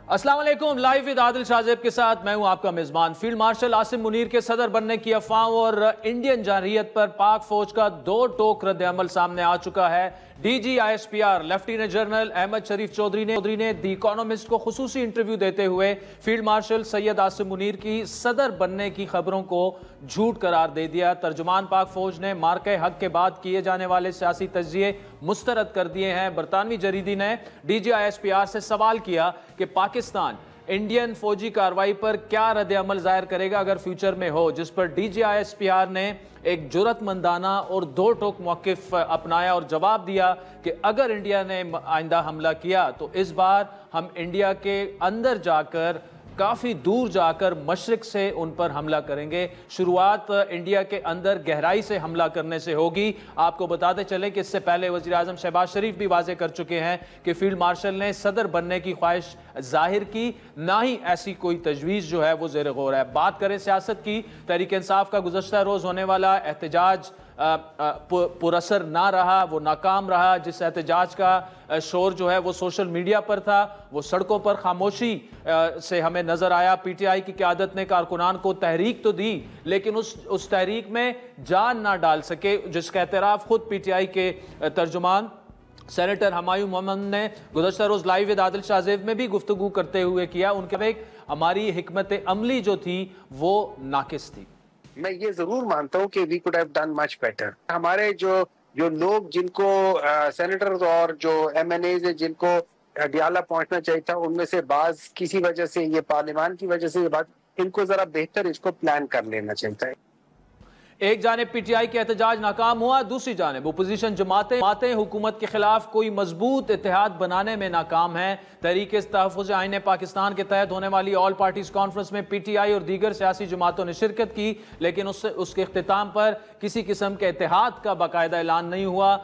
अस्सलाम वालेकुम। Live with Adil Shahzeb के साथ मैं हूं आपका मेजबान। फील्ड मार्शल आसिम मुनीर के सदर बनने की अफवाहों और इंडियन जारहियत पर पाक फौज का दो टोक रद्द अमल सामने आ चुका है। DGISPR लेफ्टिनेंट जनरल अहमद शरीफ चौधरी ने दी इकोनॉमिस्ट को खुसूसी इंटरव्यू देते हुए फील्ड मार्शल सैयद आसिम मुनीर की सदर बनने की खबरों को झूठ करार दे दिया। तर्जुमान पाक फौज ने मार्के हक के बाद किए जाने वाले सियासी तज्जिए मुस्तरद कर दिए हैं। बरतानवी जरीदी ने DGISPR से सवाल किया कि पाकिस्तान इंडियन फौजी कार्रवाई पर क्या रद्द अमल जाहिर करेगा अगर फ्यूचर में हो, जिस पर DGISPR ने एक जुरतमंदाना और दो टोक मौकिफ अपनाया और जवाब दिया कि अगर इंडिया ने आइंदा हमला किया तो इस बार हम इंडिया के अंदर जाकर काफ़ी दूर जाकर मशरिक से उन पर हमला करेंगे। शुरुआत इंडिया के अंदर गहराई से हमला करने से होगी। आपको बताते चलें कि इससे पहले वज़ीर आज़म शहबाज शरीफ भी वाज़े कर चुके हैं कि फील्ड मार्शल ने सदर बनने की ख्वाहिश जाहिर की, ना ही ऐसी कोई तजवीज़ जो है वो ज़ेर गौर है। बात करें सियासत की, तहरीक इंसाफ का गुज़श्ता रोज़ होने वाला एहतजाज पुरअसर ना रहा, वो नाकाम रहा। जिस एहतजाज का शोर जो है वो सोशल मीडिया पर था, वो सड़कों पर खामोशी से हमें नजर आया। PTI की क़यादत ने कारकुनान को तहरीक तो दी, लेकिन उस तहरीक में जान ना डाल सके, जिसका एतराफ़ खुद PTI के तर्जुमान सेनेटर हमायूं मोहम्मद ने गुज़श्ता रोज़ लाइव विद आदिल शाहजेब में भी गुफ्तगू करते हुए किया। उनके हमारी हिकमत अमली जो थी वो नाकिस थी। मैं ये जरूर मानता हूँ कि we could have done much better. हमारे जो लोग जिनको सेनेटर्स और जो MNAs है जिनको अडियाला पहुंचना चाहिए था, उनमें से बाज किसी वजह से, ये पार्लियामान की वजह से ये बात, इनको जरा बेहतर इसको प्लान कर लेना चाहिए। एक जानिब PTI के एहतजाज नाकाम हुआ, दूसरी जानिब अपोजिशन जमातें हुकूमत के खिलाफ कोई मजबूत इत्तेहाद बनाने में नाकाम है। तहरीक तहफ़्फ़ुज़ आईन पाकिस्तान के तहत होने वाली ऑल पार्टीज कॉन्फ्रेंस में PTI और दीगर सियासी जमातों ने शिरकत की, लेकिन उसके इख्तिताम पर किसी किस्म के इत्तेहाद का बाकायदा ऐलान नहीं हुआ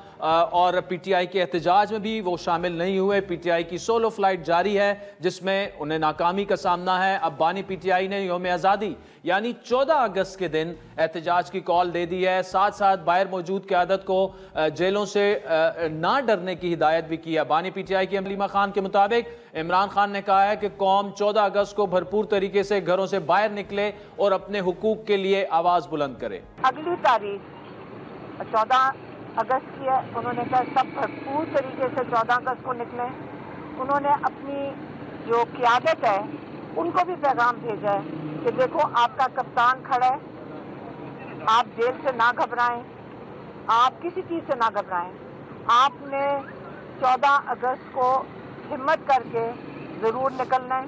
और PTI के एहतजाज में भी वो शामिल नहीं हुए। PTI की सोलो फ्लाइट जारी है जिसमें उन्हें नाकामी का सामना है। अब बानी PTI ने यौम आज़ादी यानी 14 अगस्त के दिन एहतजाज की कॉल दे दी है। साथ साथ बाहर मौजूद क़यादत को जेलों से ना डरने की हिदायत भी की है। बानी PTI की हलीमा खान के मुताबिक इमरान खान ने कहा है कि कौम 14 अगस्त को भरपूर तरीके से घरों से बाहर निकले और अपने हुकूक के लिए आवाज़ बुलंद करे। अगली तारीख 14 अगस्त की है। उन्होंने कहा सब भरपूर तरीके से 14 अगस्त को निकले। उन्होंने अपनी जो क़यादत है उनको भी पैगाम भेजा है कि देखो आपका कप्तान खड़ा है, आप जेल से ना घबराएं, आप किसी चीज़ से ना घबराएं। आपने 14 अगस्त को हिम्मत करके ज़रूर निकलना है।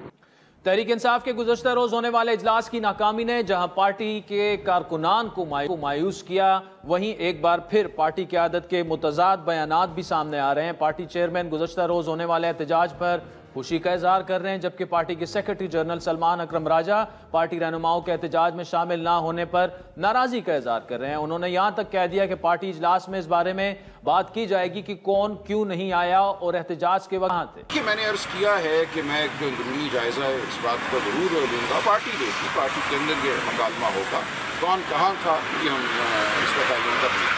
तहरीक इंसाफ के गुज़श्ता रोज़ होने वाले इजलास की नाकामी ने जहां पार्टी के कारकुनान को मायूस किया, वहीं एक बार फिर पार्टी क़यादत के मुतज़ाद बयानात भी सामने आ रहे हैं। पार्टी चेयरमैन गुज़श्ता रोज़ होने वाले एहतजाज पर खुशी का इजहार कर रहे हैं, जबकि पार्टी के सेक्रेटरी जनरल सलमान अकरम राजा पार्टी रहनुमाओं के एहतजाज में शामिल ना होने पर नाराज़गी का इजहार कर रहे हैं। उन्होंने यहाँ तक कह दिया कि पार्टी इजलास में इस बारे में बात की जाएगी कि कौन क्यों नहीं आया और एहतजाज के वक्त थे। मैंने अर्ज किया है कि मैं जो अंदरूनी जायजा है इस बात का जरूर लूँगा। पार्टी देगी, पार्टी के अंदर ये मुकालमा होगा, कौन कहाँ था कि हम इसका तयन करते।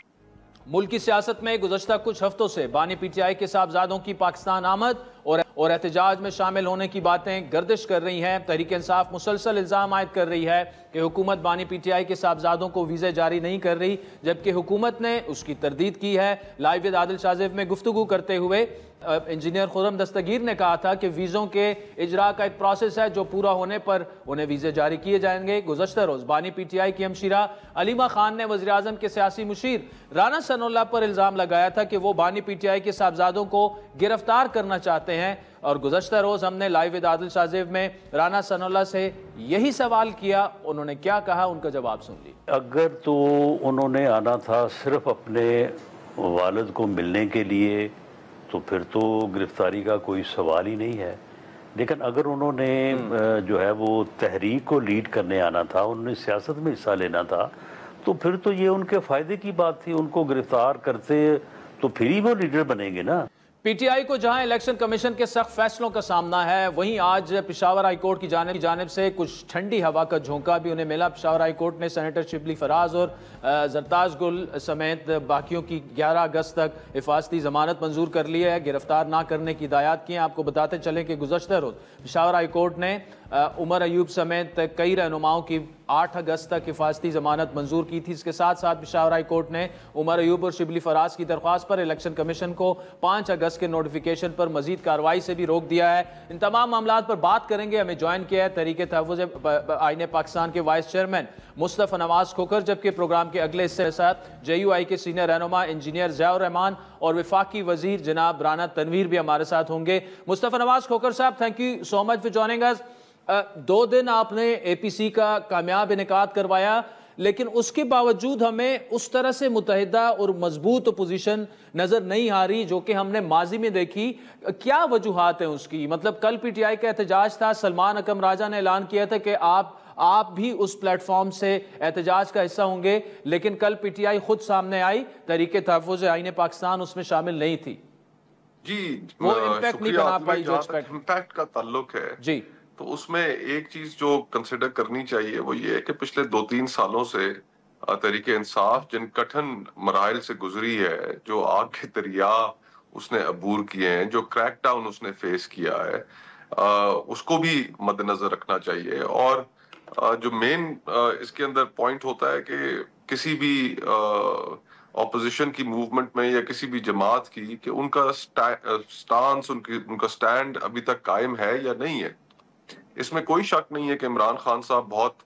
मुल्क की सियासत में गुज़श्ता कुछ हफ्तों से बानी PTI के साहबजादों की पाकिस्तान आमद और एहतजाज में शामिल होने की बातें गर्दिश कर रही हैं। तहरीक इंसाफ मुसलसल इल्ज़ाम आयद कर रही है कि हुकूमत बानी PTI के साहबजादों को वीज़े जारी नहीं कर रही, जबकि हुकूमत ने उसकी तरदीद की है। लाइव विद आदिल शाहजेब में गुफ्तगू करते हुए इंजीनियर खुर्रम दस्तगीर ने कहा था कि वीज़ों के इजरा का एक प्रोसेस है, जो पूरा होने पर उन्हें वीज़े जारी किए जाएंगे। गुज़श्ता रोज़ बानी PTI की हमशीरा हलीमा खान ने वज़ीर आज़म के सियासी मुशीर राना सनाउल्लाह पर इल्ज़ाम लगाया था कि वो बानी PTI के साहबजादों को गिरफ्तार करना चाहते हैं और गुज़श्ता रोज़ हमने लाइव विद आदिल शाहजेब में राना सनाउल्लाह से यही सवाल किया। उन्होंने क्या कहा, उनका जवाब सुन लीजिए। अगर तो उन्होंने आना था सिर्फ अपने वालिद को मिलने के लिए तो फिर तो गिरफ्तारी का कोई सवाल ही नहीं है, लेकिन अगर उन्होंने जो है वो तहरीक को लीड करने आना था, उन्होंने सियासत में हिस्सा लेना था, तो फिर तो ये उनके फ़ायदे की बात थी। उनको गिरफ्तार करते तो फिर ही वो लीडर बनेंगे ना। पीटीआई को जहां इलेक्शन कमीशन के सख्त फैसलों का सामना है, वहीं आज पेशावर हाई कोर्ट की जानिब से कुछ ठंडी हवा का झोंका भी उन्हें मिला। पेशावर हाई कोर्ट ने सेनेटर शिबली फराज और जरताज गुल समेत बाकियों की 11 अगस्त तक हिफाजती जमानत मंजूर कर ली है, गिरफ्तार ना करने की हिदायत की है। आपको बताते चलें कि गुज़श्ता रोज़ पेशावर हाई कोर्ट ने उमर अयूब समेत कई रहनुमाओं की 8 अगस्त तक हिफाजती जमानत मंजूर की थी। इसके साथ साथ पेशावर हाई कोर्ट ने उमर अयूब और शिबली फराज की दरख्वास्त पर इलेक्शन कमीशन को 5 अगस्त के नोटिफिकेशन पर मजीद कार्रवाई से भी रोक दिया है। इन तमाम मामलों पर बात करेंगे। हमें ज्वाइन किया है तहरीक तहफ़्फ़ुज़ आईन पाकिस्तान के वाइस चेयरमैन मुस्तफ़ा नवाज खोखर, जबकि प्रोग्राम के अगले हिस्से के साथ JUI के सीनियर रहनुमा इंजीनियर ज़ियाउर रहमान और वफाकी वजीर जनाब राना तनवीर भी हमारे साथ होंगे। मुस्तफ़ा नवाज खोखर साहब, thank you so much for joining अस। 2 दिन आपने APC का कामयाब इनेकाद करवाया, लेकिन उसके बावजूद हमें उस तरह से मुतहिदा और मजबूत अपोजिशन नजर नहीं आ रही जो कि हमने माजी में देखी। क्या वजूहात हैं उसकी? मतलब कल PTI का एहतजाज था, सलमान अकरम राजा ने ऐलान किया था कि आप भी उस प्लेटफॉर्म से एहतजाज का हिस्सा होंगे, लेकिन कल PTI खुद सामने आई, तहरीक तहफ़्फ़ुज़ आईन पाकिस्तान उसमें शामिल नहीं थी। जी, वो इम्पैक्ट नहीं बना पाई जो इम्पैक्ट का ताल्लुक है जी। तो उसमें एक चीज जो कंसिडर करनी चाहिए वो ये है कि पिछले 2-3 सालों से तहरीक इंसाफ जिन कठिन मराइल से गुजरी है, जो आग के दरिया उसने अबूर किए हैं, जो क्रैकडाउन उसने फेस किया है, उसको भी मद्देनजर रखना चाहिए। और जो मेन इसके अंदर पॉइंट होता है कि किसी भी ऑपोजिशन की मूवमेंट में या किसी भी जमात की कि उनका स्टांस, उनका स्टैंड अभी तक कायम है या नहीं है। इसमें कोई शक नहीं है कि इमरान खान साहब बहुत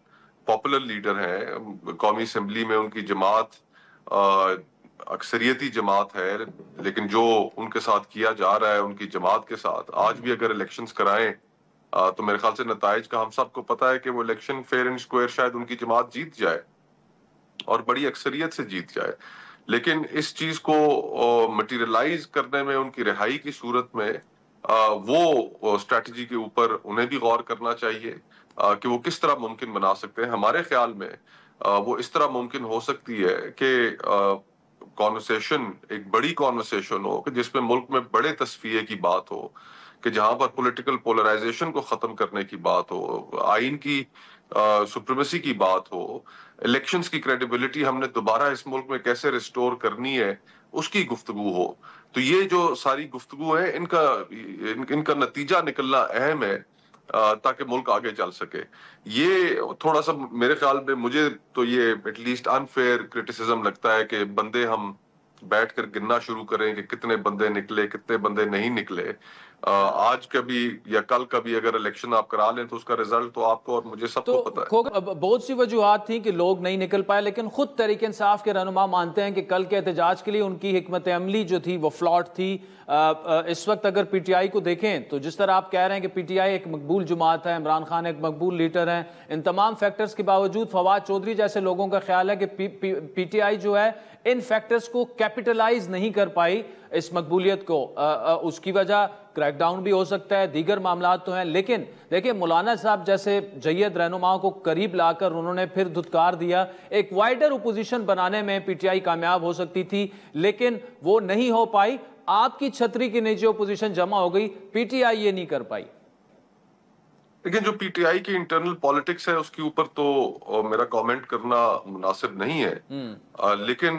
पॉपुलर लीडर हैं। कौमी असेंबली में उनकी जमात अक्सरियती जमात है, लेकिन जो उनके साथ किया जा रहा है उनकी जमात के साथ, आज भी अगर इलेक्शंस कराएं तो मेरे ख्याल से नताइज का हम सबको पता है कि वो इलेक्शन फेयर एंड स्क्वायर शायद उनकी जमात जीत जाए और बड़ी अक्सरियत से जीत जाए। लेकिन इस चीज को मटीरियलाइज करने में, उनकी रिहाई की सूरत में वो स्ट्रैटेजी के ऊपर उन्हें भी गौर करना चाहिए कि वो किस तरह मुमकिन बना सकते हैं। हमारे ख्याल में वो इस तरह मुमकिन हो सकती है कि कॉन्वर्सेशन, एक बड़ी कॉन्वर्सेशन हो कि जिसमें मुल्क में बड़े तस्फिये की बात हो, कि जहां पर पॉलिटिकल पोलराइजेशन को खत्म करने की बात हो, आइन की सुप्रीमेसी की बात हो, इलेक्शंस की क्रेडिबिलिटी हमने दोबारा इस मुल्क में कैसे रिस्टोर करनी है उसकी गुफ्तगू हो। तो ये जो सारी गुफ्तगू है इनका नतीजा निकलना अहम है ताकि मुल्क आगे चल सके। ये थोड़ा सा मेरे ख्याल में, मुझे तो ये एटलीस्ट अनफेयर क्रिटिसिज्म लगता है कि बंदे हम बैठकर गिनना शुरू करें कि कितने बंदे निकले, कितने बंदे नहीं निकले। आज कभी या कल कभी अगर इलेक्शन आप करा लें तो उसका रिजल्ट तो आपको और मुझे सबको पता है। बहुत सी वजूहात थी कि लोग नहीं निकल पाए, लेकिन खुद तहरीक इंसाफ के रहनुमा मानते हैं कि कल के एहतजाज के लिए उनकी हिकमत अमली जो थी वो फ्लॉट थी। इस वक्त अगर PTI को देखें तो जिस तरह आप कह रहे हैं कि PTI एक मकबूल जमात है, इमरान खान एक मकबूल लीडर हैं, इन तमाम फैक्टर्स के बावजूद फवाद चौधरी जैसे लोगों का ख्याल है कि PTI जो है इन फैक्टर्स को कैपिटलाइज नहीं कर पाई, इस मकबूलियत को। उसकी वजह क्रैकडाउन भी हो सकता है, दीगर मामला तो हैं, लेकिन देखिए मौलाना साहब जैसे जय्यद रहनुमाओं को करीब लाकर उन्होंने फिर धुतकार दिया। एक वाइडर ओपोजिशन बनाने में PTI कामयाब हो सकती थी, लेकिन वो नहीं हो पाई। आपकी छतरी के नीचे ओपोजिशन जमा हो गई, PTI ये नहीं कर पाई। लेकिन जो PTI की इंटरनल पॉलिटिक्स है उसके ऊपर तो मेरा कमेंट करना मुनासिब नहीं है। लेकिन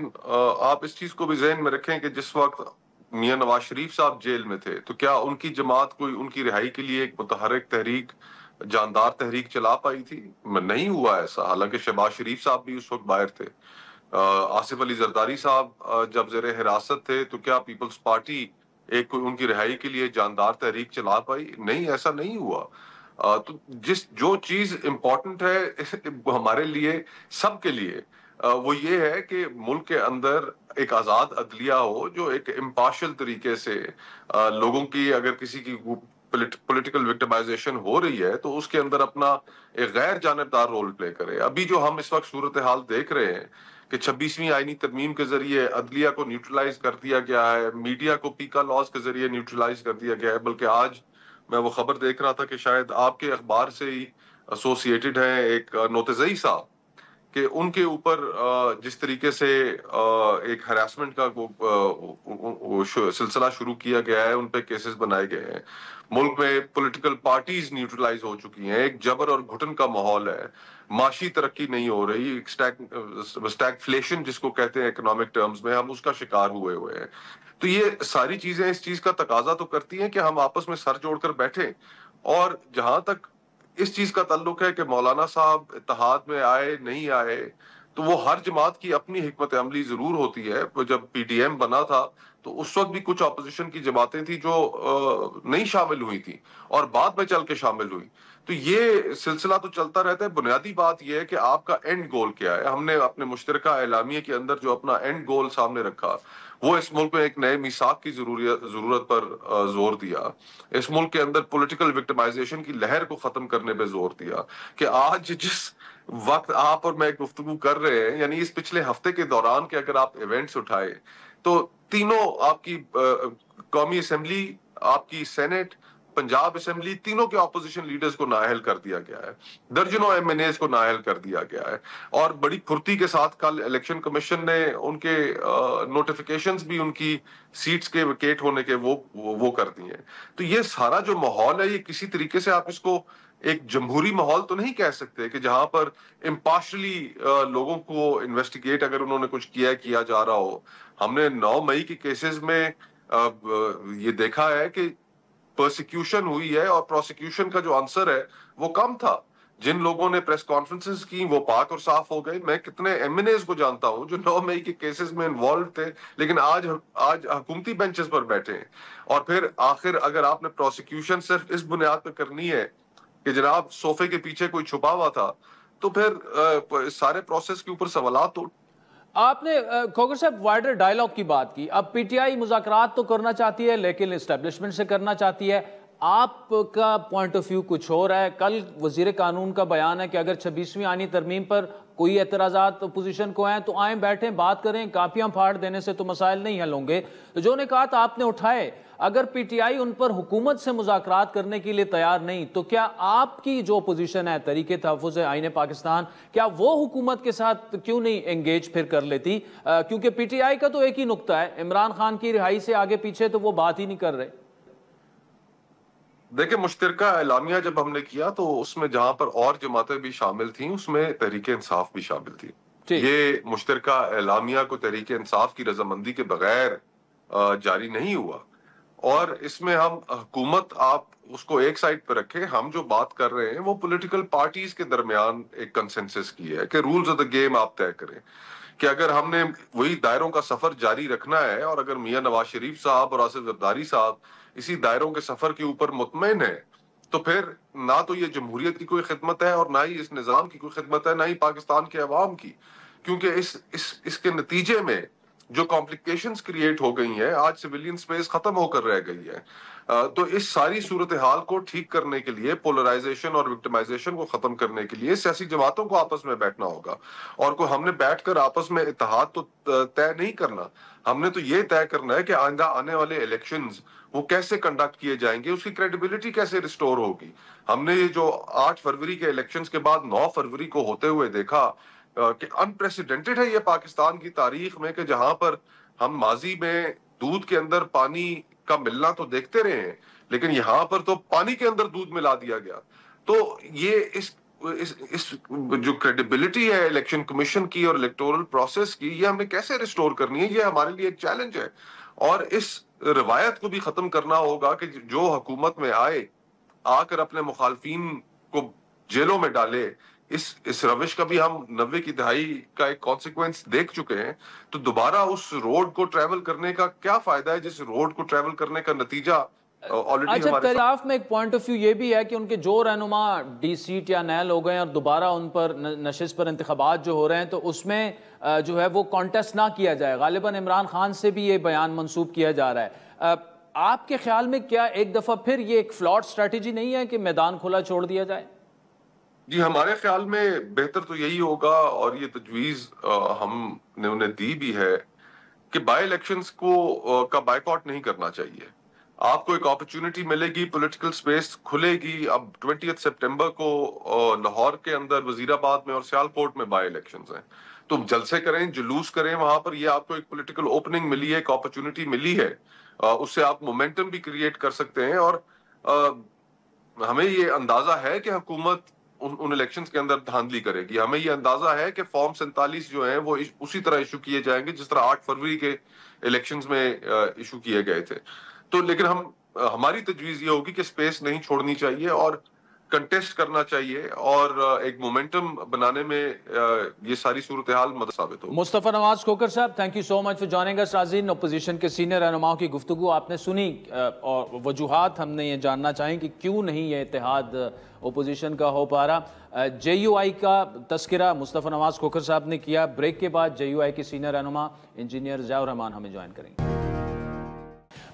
आप इस चीज को भी ज़हन में रखें कि जिस वक्त मियां नवाज शरीफ साहब जेल में थे तो क्या उनकी जमात कोई उनकी रिहाई के लिए एक मुतहर्रिक तहरीक, जानदार तहरीक चला पाई थी? नहीं हुआ ऐसा। हालांकि शहबाज शरीफ साहब भी उस वक्त बाहर थे, आसिफ अली जरदारी साहब जब जेरे हिरासत थे तो क्या पीपल्स पार्टी एक उनकी रिहाई के लिए जानदार तहरीक चला पाई? नहीं, ऐसा नहीं हुआ। तो जो चीज इम्पोर्टेंट है हमारे लिए, सबके लिए, वो ये है कि मुल्क के अंदर एक आजाद अदलिया हो जो एक इम्पार्शियल तरीके से लोगों की, अगर किसी की पॉलिटिकल विक्टिमाइजेशन हो रही है तो उसके अंदर अपना एक गैर जानिबदार रोल प्ले करे। अभी जो हम इस वक्त सूरत हाल देख रहे हैं कि 26वीं आईनी तरमीम के जरिए अदलिया को न्यूट्रलाइज कर दिया गया है, मीडिया को पीका लॉज के जरिए न्यूट्रलाइज कर दिया गया है। बल्कि आज मैं वो खबर देख रहा था कि शायद आपके अखबार से ही एसोसिएटेड है एक नोतजई साहब कि उनके ऊपर जिस तरीके से एक हरासमेंट का सिलसिला शुरू किया गया है, उन पे केसेस बनाए गए हैं। मुल्क में पॉलिटिकल पार्टीज न्यूट्रलाइज हो चुकी हैं, एक जबर और घुटन का माहौल है, माशी तरक्की नहीं हो रही, स्टैगफ्लेशन जिसको कहते हैं इकोनॉमिक टर्म्स में, हम उसका शिकार हुए हुए हैं। तो ये सारी चीजें इस चीज का तकाजा तो करती हैं कि हम आपस में सर जोड़कर बैठे। और जहां तक इस चीज का ताल्लुक है कि मौलाना साहब इत्तेहाद में आए नहीं आए, तो वो हर जमात की अपनी हिकमत अमली जरूर होती है। जब पीटीएम बना था तो उस वक्त भी कुछ ऑपोजिशन की जमातें थी जो नहीं शामिल हुई थी और बाद में चल के शामिल हुई। तो ये सिलसिला तो चलता रहता है। बुनियादी बात यह है कि आपका एंड गोल क्या है। हमने अपने मुश्तरका एलामिया के अंदर जो अपना एंड गोल सामने रखा, वो इस मुल्क में एक नए मिसाक की जरूरत पर जोर दिया। इस मुल्क के अंदर पॉलिटिकल विक्टिमाइजेशन की लहर को खत्म करने पे जोर दिया कि आज जिस वक्त आप और मैं गुफ्तगू कर रहे हैं, यानी इस पिछले हफ्ते के दौरान के अगर आप इवेंट्स उठाए तो तीनों आपकी कौमी असेंबली, आपकी सेनेट, पंजाब असेंबली, तीनों के ऑपोजिशन लीडर्स को नाअहल कर दिया गया है, दर्जनों एमएनएस को नाअहल कर दिया गया है। और बड़ी फुर्ती के साथ कल इलेक्शन कमीशन ने उनके नोटिफिकेशंस भी उनकी सीट्स के वेकेट होने के वो कर दिए। तो ये सारा जो माहौल है, ये किसी तरीके से आप इसको एक जमहूरी माहौल तो नहीं कह सकते कि जहां पर इम्पार्शली लोगों को इन्वेस्टिगेट अगर उन्होंने कुछ किया जा रहा हो। हमने 9 मई के केसेस में ये देखा है कि प्रोसिक्यूशन हुई है और प्रोसिक्यूशन का जो आंसर है वो कम था। जिन लोगों ने प्रेस कॉन्फ्रेंसेस की वो पाक और साफ हो गए। मैं कितने एमएनएस को जानता हूं जो 9 मई के केसेस में इन्वॉल्व थे, लेकिन आज हुकूमती बेंचेस पर बैठे हैं। और फिर आखिर अगर आपने प्रोसिक्यूशन सिर्फ इस बुनियाद पर करनी है कि जनाब सोफे के पीछे कोई छुपा हुआ था, तो फिर सारे प्रोसेस के ऊपर सवालात तो। आपने खोकर साहब वाइडर डायलॉग की बात की। अब पीटीआई मुज़ाकरात तो करना चाहती है लेकिन एस्टेब्लिशमेंट से करना चाहती है। आपका पॉइंट ऑफ व्यू कुछ और है। कल वजीर कानून का बयान है कि अगर 26वीं आईनी तरमीम पर कोई एतराज़ात अपोजिशन को हैं तो आए बैठें बात करें, कापियां फाड़ देने से तो मसाइल नहीं हल होंगे। तो जो ने कहा था आपने उठाए, अगर पीटीआई उन पर हुकूमत से मुज़ाकरात करने के लिए तैयार नहीं तो क्या आपकी जो पोजीशन है तरीके तहफ़्फ़ुज़ आईन पाकिस्तान, क्या वो हुकूमत के साथ क्यों नहीं एंगेज फिर कर लेती? क्योंकि पीटीआई का तो एक ही नुक्ता है, इमरान खान की रिहाई से आगे पीछे तो वो बात ही नहीं कर रहे। देखिए, मुश्तरका एलामिया जब हमने किया तो उसमें जहां पर और जमातें भी शामिल थी उसमें तहरीक इंसाफ भी शामिल थी। ये मुश्तरका एलामिया को तहरीक इंसाफ की रजामंदी के बगैर जारी नहीं हुआ। और इसमें हम हुकूमत, आप उसको एक साइड पर रखें, हम जो बात कर रहे हैं वो पॉलिटिकल पार्टीज के दरमियान एक कंसेंसस की है कि रूल्स ऑफ द गेम आप तय करें कि अगर हमने वही दायरों का सफर जारी रखना है और अगर मियां नवाज शरीफ साहब और आसिफ जरदारी साहब इसी दायरों के सफर के ऊपर मुतमईन है तो फिर ना तो ये जमहूरियत की कोई खिदमत है और ना ही इस निजाम की कोई खिदमत है, ना ही पाकिस्तान के अवाम की। क्योंकि इसके नतीजे में जो कॉम्प्लिकेशंस क्रिएट हो गई हैं, आज सिविलियन स्पेस खत्म होकर रह गई है। तो इस सारी सूरत हाल को ठीक करने के लिए, पोलराइजेशन और विक्टिमाइजेशन को खत्म करने के लिए सियासी जमातों को आपस में बैठना होगा। और को हमने बैठकर आपस में इत्तेहाद तो तय नहीं करना, हमने तो ये तय करना है कि आइंदा आने वाले इलेक्शंस वो कैसे कंडक्ट किए जाएंगे, उसकी क्रेडिबिलिटी कैसे रिस्टोर होगी। हमने ये जो 8 फरवरी के इलेक्शंस के बाद 9 फरवरी को होते हुए देखा कि अनप्रेसिडेंटेड है ये पाकिस्तान की तारीख में कि जहां पर हम माजी में दूध के अंदर पानी का मिलना तो देखते रहे हैं, लेकिन यहां पर तो पानी के अंदर दूध मिला दिया गया। तो ये इस जो क्रेडिबिलिटी है इलेक्शन कमीशन की और इलेक्टोरल प्रोसेस की, ये हमें कैसे रिस्टोर करनी है, ये हमारे लिए एक चैलेंज है। और इस रवायत को भी खत्म करना होगा कि जो हुकूमत में आकर अपने मुखालफिन को जेलों में डाले। इस रविश का भी हम 90 की दहाई का एक कॉन्सिक्वेंस देख चुके हैं। तो दोबारा उस रोड को ट्रेवल करने का क्या फायदा है जिस रोड को ट्रेवल करने का नतीजा ऑलरेडी हमारे खिलाफ में एक पॉइंट ऑफ व्यू ये भी है कि उनके जो रहनुमा डी सीट या नैल हो गए और दोबारा उन पर नशिस्त पर इंतखाबात जो हो रहे हैं तो उसमें जो है वो कॉन्टेस्ट ना किया जाए। गालिबन इमरान खान से भी ये बयान मंसूब किया जा रहा है। आपके ख्याल में क्या एक दफा फिर ये एक फ्लॉट स्ट्रेटेजी नहीं है कि मैदान खुला छोड़ दिया जाए? जी, हमारे ख्याल में बेहतर तो यही होगा और ये तजवीज हमने उन्हें दी भी है कि बाई इलेक्शंस को का बायकॉट नहीं करना चाहिए। आपको एक अपॉर्चुनिटी मिलेगी, पॉलिटिकल स्पेस खुलेगी। अब 20 सितंबर को लाहौर के अंदर, वजीराबाद में और सियालकोट में बाई इलेक्शंस हैं। तुम जलसे करें, जुलूस करें वहां पर, ये आपको एक पॉलिटिकल ओपनिंग मिली है, एक अपॉर्चुनिटी मिली है, उससे आप मोमेंटम भी क्रिएट कर सकते हैं। और हमें ये अंदाजा है कि हुकूमत उन इलेक्शंस के अंदर धांधली करेगी। हमें ये अंदाजा है कि फॉर्म 47 जो है वो उसी तरह इशू किए जाएंगे जिस तरह 8 फरवरी के इलेक्शंस में इशू किए गए थे। तो लेकिन हमारी तजवीज ये होगी कि स्पेस नहीं छोड़नी चाहिए और कंटेस्ट करना चाहिए, और एक मोमेंटम बनाने में ये सारी सूरत हाल मदद साबित हो। मुस्तफा नवाज खोखर साहब, thank you so much for joining अस। नाज़रीन, अपोजिशन के सीनियर रहनुमाओं की गुफ्तगू आपने सुनी और वजूहात हमने ये जानना चाहें कि क्यों नहीं ये इत्तेहाद अपोजिशन का हो पा रहा। JUI का तस्करा मुस्तफा नवाज खोखर साहब ने किया। ब्रेक के बाद JUI के सीनियर रहनुमा इंजीनियर ज़ियाउर रहमान हमें ज्वाइन करेंगे।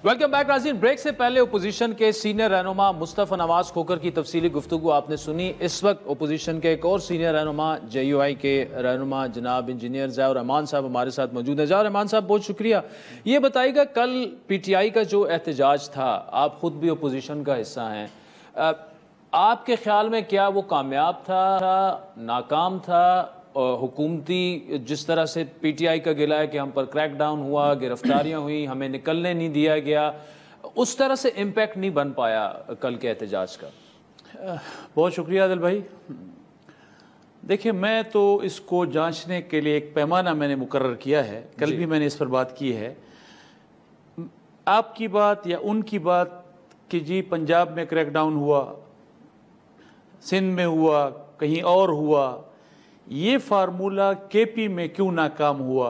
वेलकम बैक नाज़रीन। ब्रेक से पहले ओपोजिशन के सीनियर रहनुमा मुस्तफा नवाज खोखर की तफसीली गुफ्तगू आपने सुनी। इस वक्त ओपोजिशन के एक और सीनियर रहनुमा JUI के रहनुमा जनाब इंजीनियर ज़ियाउर रहमान साहब हमारे साथ मौजूद हैं। ज़ियाउर रहमान साहब, बहुत शुक्रिया। ये बताइएगा, कल PTI का जो एहतजाज था, आप खुद भी ओपोजिशन का हिस्सा हैं, आपके ख्याल में क्या वो कामयाब था, नाकाम था? हुकूमती जिस तरह से PTI का गिला है कि हम पर क्रैकडाउन हुआ, गिरफ्तारियां हुई, हमें निकलने नहीं दिया गया, उस तरह से इम्पैक्ट नहीं बन पाया कल के एहतजाज का? बहुत शुक्रिया आदिल भाई। देखिए, मैं तो इसको जांचने के लिए एक पैमाना मैंने मुकर्रर किया है, कल भी मैंने इस पर बात की है। आपकी बात या उनकी बात कि जी पंजाब में क्रैकडाउन हुआ, सिंध में हुआ, कहीं और हुआ, ये फार्मूला KP में क्यों नाकाम हुआ,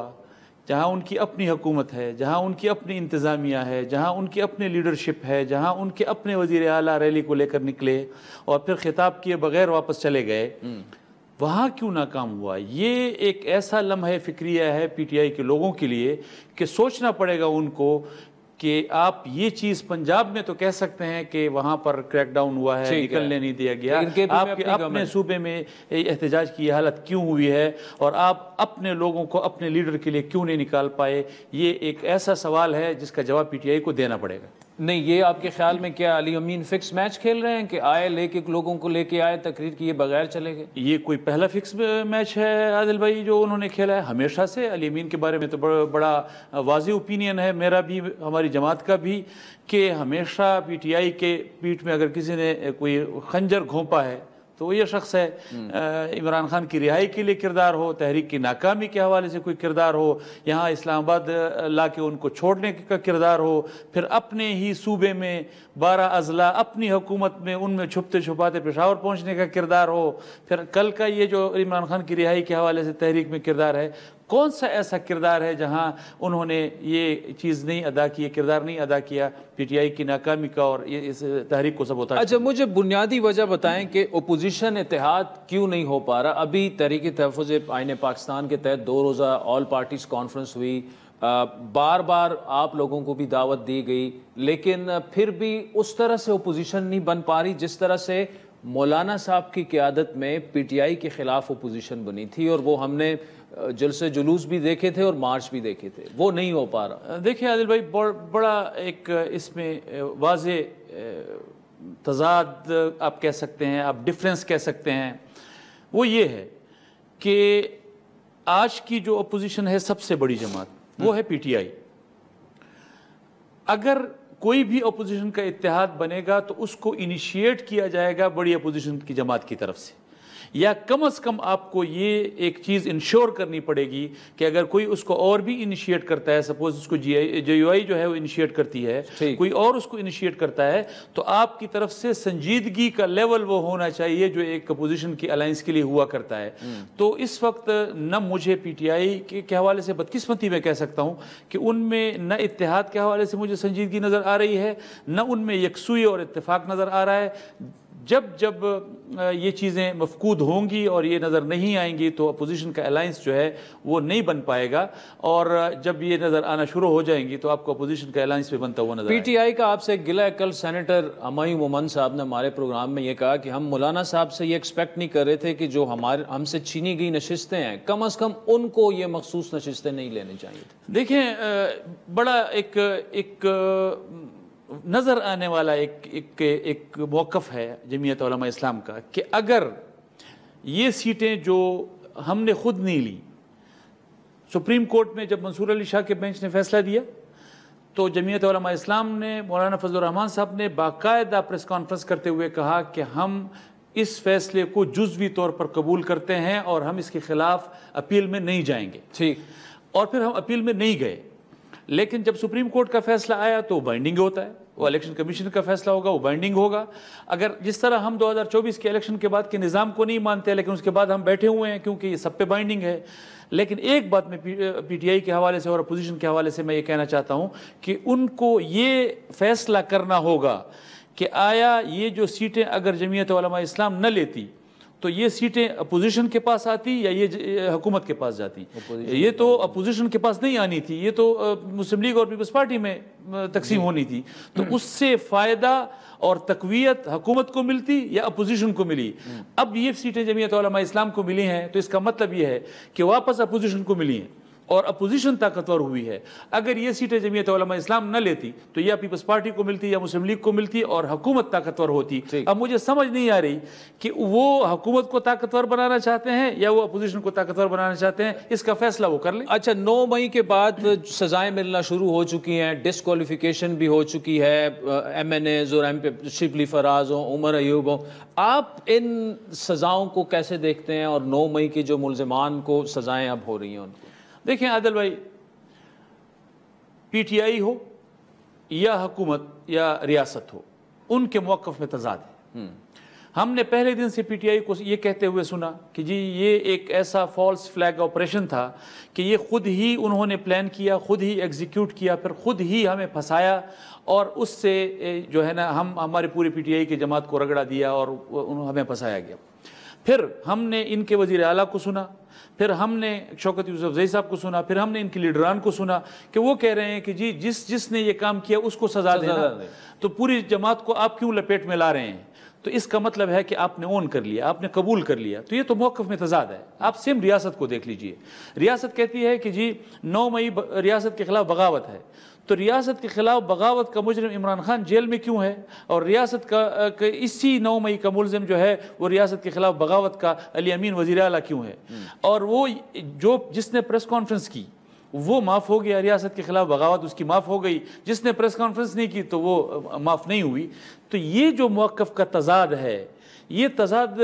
जहाँ उनकी अपनी हुकूमत है, जहाँ उनकी अपनी इंतज़ामिया है, जहाँ उनकी अपनी लीडरशिप है, जहाँ उनके अपने वज़ीर आला रैली को लेकर निकले और फिर खिताब किए बगैर वापस चले गए, वहाँ क्यों नाकाम हुआ? ये एक ऐसा लम्हा फ़िक्रिया है PTI के लोगों के लिए कि सोचना पड़ेगा उनको कि आप ये चीज़ पंजाब में तो कह सकते हैं कि वहाँ पर क्रैकडाउन हुआ है, निकलने नहीं दिया गया, आपके अपने सूबे में एहतजाज की हालत क्यों हुई है और आप अपने लोगों को अपने लीडर के लिए क्यों नहीं निकाल पाए? ये एक ऐसा सवाल है जिसका जवाब PTI को देना पड़ेगा। नहीं, ये आपके ख्याल में क्या अली अमीन फिक्स मैच खेल रहे हैं कि आए लेके लोगों को लेके आए, तकरीर किए बगैर चले गए? ये कोई पहला फिक्स मैच है आदिल भाई जो उन्होंने खेला है? हमेशा से अली अमीन के बारे में तो बड़ा वाज़ेह ओपिनियन है मेरा भी, हमारी जमात का भी, कि हमेशा PTI के पीठ में अगर किसी ने कोई खंजर घोंपा है तो ये शख्स है। इमरान खान की रिहाई के लिए किरदार हो, तहरीक की नाकामी के हवाले से कोई किरदार हो, यहाँ इस्लामाबाद ला के उनको छोड़ने का किरदार हो, फिर अपने ही सूबे में 12 अजला अपनी हुकूमत में उनमें छुपते छुपाते पेशावर पहुँचने का किरदार हो, फिर कल का ये जो इमरान खान की रिहाई के हवाले से तहरीक में किरदार है, कौन सा ऐसा किरदार है जहां उन्होंने ये चीज़ नहीं अदा की, किरदार नहीं अदा किया PTI की नाकामी का और ये इस तहरीक को सब होता है? अच्छा, मुझे बुनियादी वजह बताएं कि ओपोजिशन इत्तेहाद क्यों नहीं हो पा रहा? अभी तहरीक तहफ़्फ़ुज़ आईन पाकिस्तान के तहत 2 रोज़ा ऑल पार्टीज़ कॉन्फ्रेंस हुई, बार बार आप लोगों को भी दावत दी गई, लेकिन फिर भी उस तरह से ओपोजिशन नहीं बन पा रही जिस तरह से मौलाना साहब की क़यादत में PTI के ख़िलाफ़ ओपोजिशन बनी थी, और वो हमने जलसे जुलूस भी देखे थे और मार्च भी देखे थे, वो नहीं हो पा रहा। देखिए आदिल भाई, बड़ा एक इसमें वाज़े तज़ाद आप कह सकते हैं, आप डिफरेंस कह सकते हैं। वो ये है कि आज की जो अपोजिशन है सबसे बड़ी जमात वो है PTI। अगर कोई भी अपोजिशन का इत्तेहाद बनेगा तो उसको इनिशिएट किया जाएगा बड़ी अपोजिशन की जमात की तरफ से, या कम से कम आपको ये एक चीज़ इंश्योर करनी पड़ेगी कि अगर कोई उसको और भी इनिशिएट करता है, सपोज उसको JUI जो है वो इनिशिएट करती है, कोई और उसको इनिशिएट करता है, तो आपकी तरफ से संजीदगी का लेवल वो होना चाहिए जो एक अपोजिशन की अलायंस के लिए हुआ करता है। तो इस वक्त न मुझे PTI के हवाले से बदकिस्मती में कह सकता हूँ कि उनमें न इत्तेहाद के हवाले से मुझे संजीदगी नज़र आ रही है, न उनमें यकसुई और इत्तेफाक नज़र आ रहा है। जब ये चीज़ें मफकूद होंगी और ये नज़र नहीं आएंगी तो अपोजिशन का अलायंस जो है वो नहीं बन पाएगा, और जब ये नज़र आना शुरू हो जाएंगी तो आपको अपोजिशन का अलायंस भी बनता हुआ नजर PTI का आपसे गिला है। कल सेनेटर हमायूं मोमन साहब ने हमारे प्रोग्राम में ये कहा कि हम मौलाना साहब से ये एक्सपेक्ट नहीं कर रहे थे कि जो हमसे छीनी गई नशिस्तें हैं, कम अज़ कम उनको ये मखसूस नशिस्तें नहीं लेनी चाहिए। देखें, बड़ा एक नज़र आने वाला एक मौक़िफ़ है जमीयत उलमा इस्लाम का कि अगर ये सीटें जो हमने ख़ुद नहीं ली, सुप्रीम कोर्ट में जब मंसूर अली शाह के बेंच ने फैसला दिया तो जमीयत उलमा इस्लाम ने, मौलाना फजलुर रहमान साहब ने बाकायदा प्रेस कॉन्फ्रेंस करते हुए कहा कि हम इस फैसले को जुज़वी तौर पर कबूल करते हैं और हम इसके ख़िलाफ़ अपील में नहीं जाएंगे। ठीक। और फिर हम अपील में नहीं गए, लेकिन जब सुप्रीम कोर्ट का फैसला आया तो बाइंडिंग होता है, वो इलेक्शन कमीशन का फैसला होगा, वो बाइंडिंग होगा। अगर जिस तरह हम 2024 के इलेक्शन के बाद के निज़ाम को नहीं मानते, लेकिन उसके बाद हम बैठे हुए हैं क्योंकि ये सब पे बाइंडिंग है। लेकिन एक बात मैं पीटीआई के हवाले से और अपोजिशन के हवाले से मैं ये कहना चाहता हूँ कि उनको ये फैसला करना होगा कि आया ये जो सीटें अगर जमीयत उलमा इस्लाम न लेती तो ये सीटें अपोजिशन के पास आती या ये हुकूमत के पास जाती। ये तो अपोजिशन के पास नहीं आनी थी, ये तो मुस्लिम लीग और पीपल्स पार्टी में तकसीम होनी थी। तो उससे फ़ायदा और तकवीयत हुकूमत को मिलती या अपोजिशन को मिली। अब ये सीटें जमीयत उलमा इस्लाम को मिली हैं तो इसका मतलब ये है कि वापस अपोजिशन को मिली हैं और अपोजिशन ताकतवर हुई है। अगर ये सीटें जमीयत उलमा इस्लाम न लेती तो या पीपल्स पार्टी को मिलती या मुस्लिम लीग को मिलती और हुकूमत ताकतवर होती। अब मुझे समझ नहीं आ रही कि वो हुकूमत को ताकतवर बनाना चाहते हैं या वो अपोजिशन को ताकतवर बनाना चाहते हैं, इसका फैसला वो कर लें। अच्छा, 9 मई के बाद सजाएं मिलना शुरू हो चुकी हैं, डिस्क्वालिफिकेशन भी हो चुकी है, MNAs और MP शिबली फराज हो, उमर अयूब हो, आप इन सजाओं को कैसे देखते हैं और 9 मई के जो मुल्ज़िमान को सजाएं अब हो रही हैं उनको? देखें आदिल भाई, पीटीआई हो या हुकूमत या रियासत हो, उनके मौक़िफ़ में तज़ाद है। हमने पहले दिन से पीटीआई को ये कहते हुए सुना कि जी ये एक ऐसा फॉल्स फ्लैग ऑपरेशन था कि ये ख़ुद ही उन्होंने प्लान किया, ख़ुद ही एग्जीक्यूट किया, फिर ख़ुद ही हमें फंसाया और उससे जो है ना हमारी पूरी पीटीआई की जमात को रगड़ा दिया और हमें फंसाया गया। फिर हमने इनके वज़ीर आला को सुना, फिर हमने शौकत यूसुफ़ज़ई साहब को सुना, फिर हमने इनके लीडरान को सुना कि वो कह रहे हैं कि जी जिसने ये काम किया उसको सज़ा देना, तो पूरी जमात को आप क्यों लपेट में ला रहे हैं? तो इसका मतलब है कि आपने ओन कर लिया, आपने कबूल कर लिया। तो ये तो मौक़िफ़ में तज़ाद है। आप सेम रियासत को देख लीजिए, रियासत कहती है कि जी 9 मई रियासत के ख़िलाफ़ बगावत है, तो रियासत के ख़िलाफ़ बगावत का मुजरिम इमरान खान जेल में क्यों है? और रियासत का इसी 9 मई का मुलज़िम जो है वो रियासत के ख़िलाफ़ बगावत का अली अमीन वज़ीर आला क्यों है? और वो जिसने प्रेस कॉन्फ्रेंस की वो माफ़ हो गया, रियासत के ख़िलाफ़ बगावत उसकी माफ़ हो गई, जिसने प्रेस कॉन्फ्रेंस नहीं की तो वो माफ़ नहीं हुई। तो ये जो मौक़िफ़ का तज़ाद है, ये तज़ाद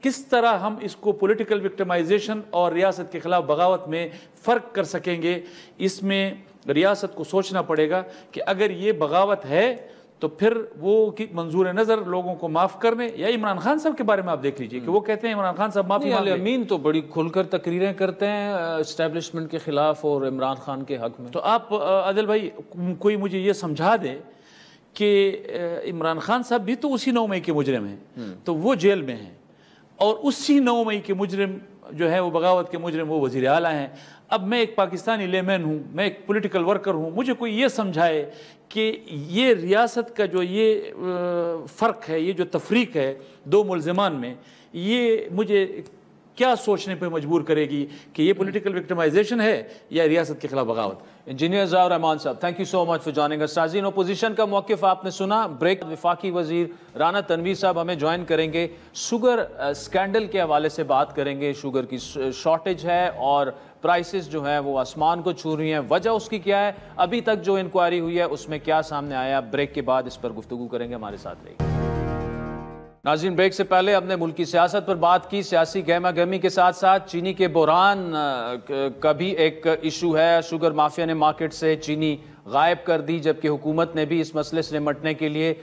किस तरह हम इसको पॉलिटिकल विक्टिमाइजेशन और रियासत के ख़िलाफ़ बगावत में फ़र्क कर सकेंगे, इसमें रियासत को सोचना पड़ेगा कि अगर ये बगावत है तो फिर वो की मंजूर नज़र लोगों को माफ़ करने, या इमरान खान साहब के बारे में आप देख लीजिए कि वो कहते हैं इमरान खान साहब माफ़ी मांग लें। अमीन तो बड़ी खुलकर तकरीरें करते हैं एस्टेब्लिशमेंट के ख़िलाफ़ और इमरान खान के हक़ में। तो आप आदिल भाई कोई मुझे ये समझा दे कि इमरान खान साहब भी तो उसी 9 मई के मुजरिम हैं, तो वो जेल में हैं और उसी 9 मई के मुजरिम जो है वो बगावत के मुजरिम वो वज़ीर आला हैं। अब मैं एक पाकिस्तानी लेमैन हूँ, मैं एक पॉलिटिकल वर्कर हूँ, मुझे कोई ये समझाए कि ये रियासत का जो ये फ़र्क है, ये जो तफरीक है 2 मुल्ज़िमान में, ये मुझे क्या सोचने पे मजबूर करेगी कि ये पॉलिटिकल विक्टिमाइजेशन है या रियासत के खिलाफ बगावत। इंजीनियर ज़ाहिर रहमान साहब, thank you so much for joining अस। नाज़रीन, अपोजिशन का मौक़िफ़ आपने सुना। ब्रेक वफाकी वज़ीर राना तनवीर साहब हमें ज्वाइन करेंगे, शुगर स्कैंडल के हवाले से बात करेंगे। शुगर की शॉर्टेज है और प्राइसेस जो हैं वो आसमान को छू रही हैं, वजह उसकी क्या है, अभी तक जो इंक्वायरी हुई है उसमें क्या सामने आया, ब्रेक के बाद इस पर गुफ्तगू करेंगे। हमारे साथ रहिए। नाज़रीन, ब्रेक से पहले हमने मुल्क की सियासत पर बात की, सियासी गहमा गहमी के साथ साथ चीनी के बहरान का भी एक इशू है। शुगर माफिया ने मार्केट से चीनी गायब कर दी, जबकि हुकूमत ने भी इस मसले से निपटने के लिए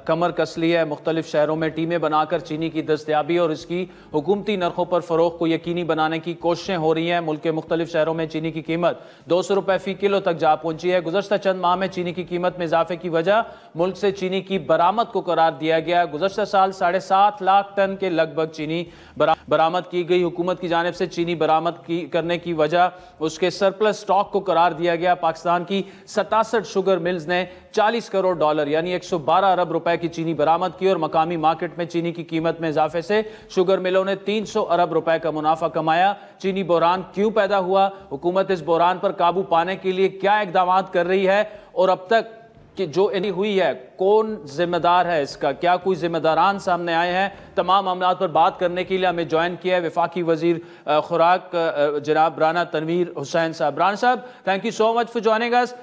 कमर कस ली है। मुख्तलिफ शहरों में टीमें बनाकर चीनी की दस्तयाबी और इसकी हुकूमती नरखों पर फ़रोख्त को यकीनी बनाने की कोशिशें हो रही हैं। मुल्क के मुख्तलिफ शहरों में चीनी की कीमत 200 रुपये फ़ी किलो तक जा पहुंची है। गुज़श्ता चंद माह में चीनी की कीमत में इजाफे की वजह मुल्क से चीनी की बरामद को करार दिया गया। गुज़श्ता साल 7.5 लाख टन के लगभग चीनी बरामद की गई। हुकूमत की जानिब से चीनी बरामद करने की वजह उसके सरप्लस स्टॉक को करार दिया गया। पाकिस्तान की 67 शुगर मिल्स ने $40 करोड़ यानी 112 अरब रुपए की चीनी बरामद की और मकामी मार्केट में चीनी की कीमत में इजाफे से शुगर मिलों ने 300 अरब रुपए का मुनाफा कमाया। चीनी बहरान क्यों पैदा हुआ, हुकूमत इस बहरान पर काबू पाने के लिए क्या इकदाम कर रही है और अब तक कि जो इन्हीं हुई है, कौन जिम्मेदार है इसका, क्या कोई जिम्मेदारान सामने आए हैं? तमाम मामलों पर बात करने के लिए हमें ज्वाइन किया है वफाकी वजीर खुराक जनाब राना तनवीर हुसैन साहब। राना साहब, thank you so much for joining us.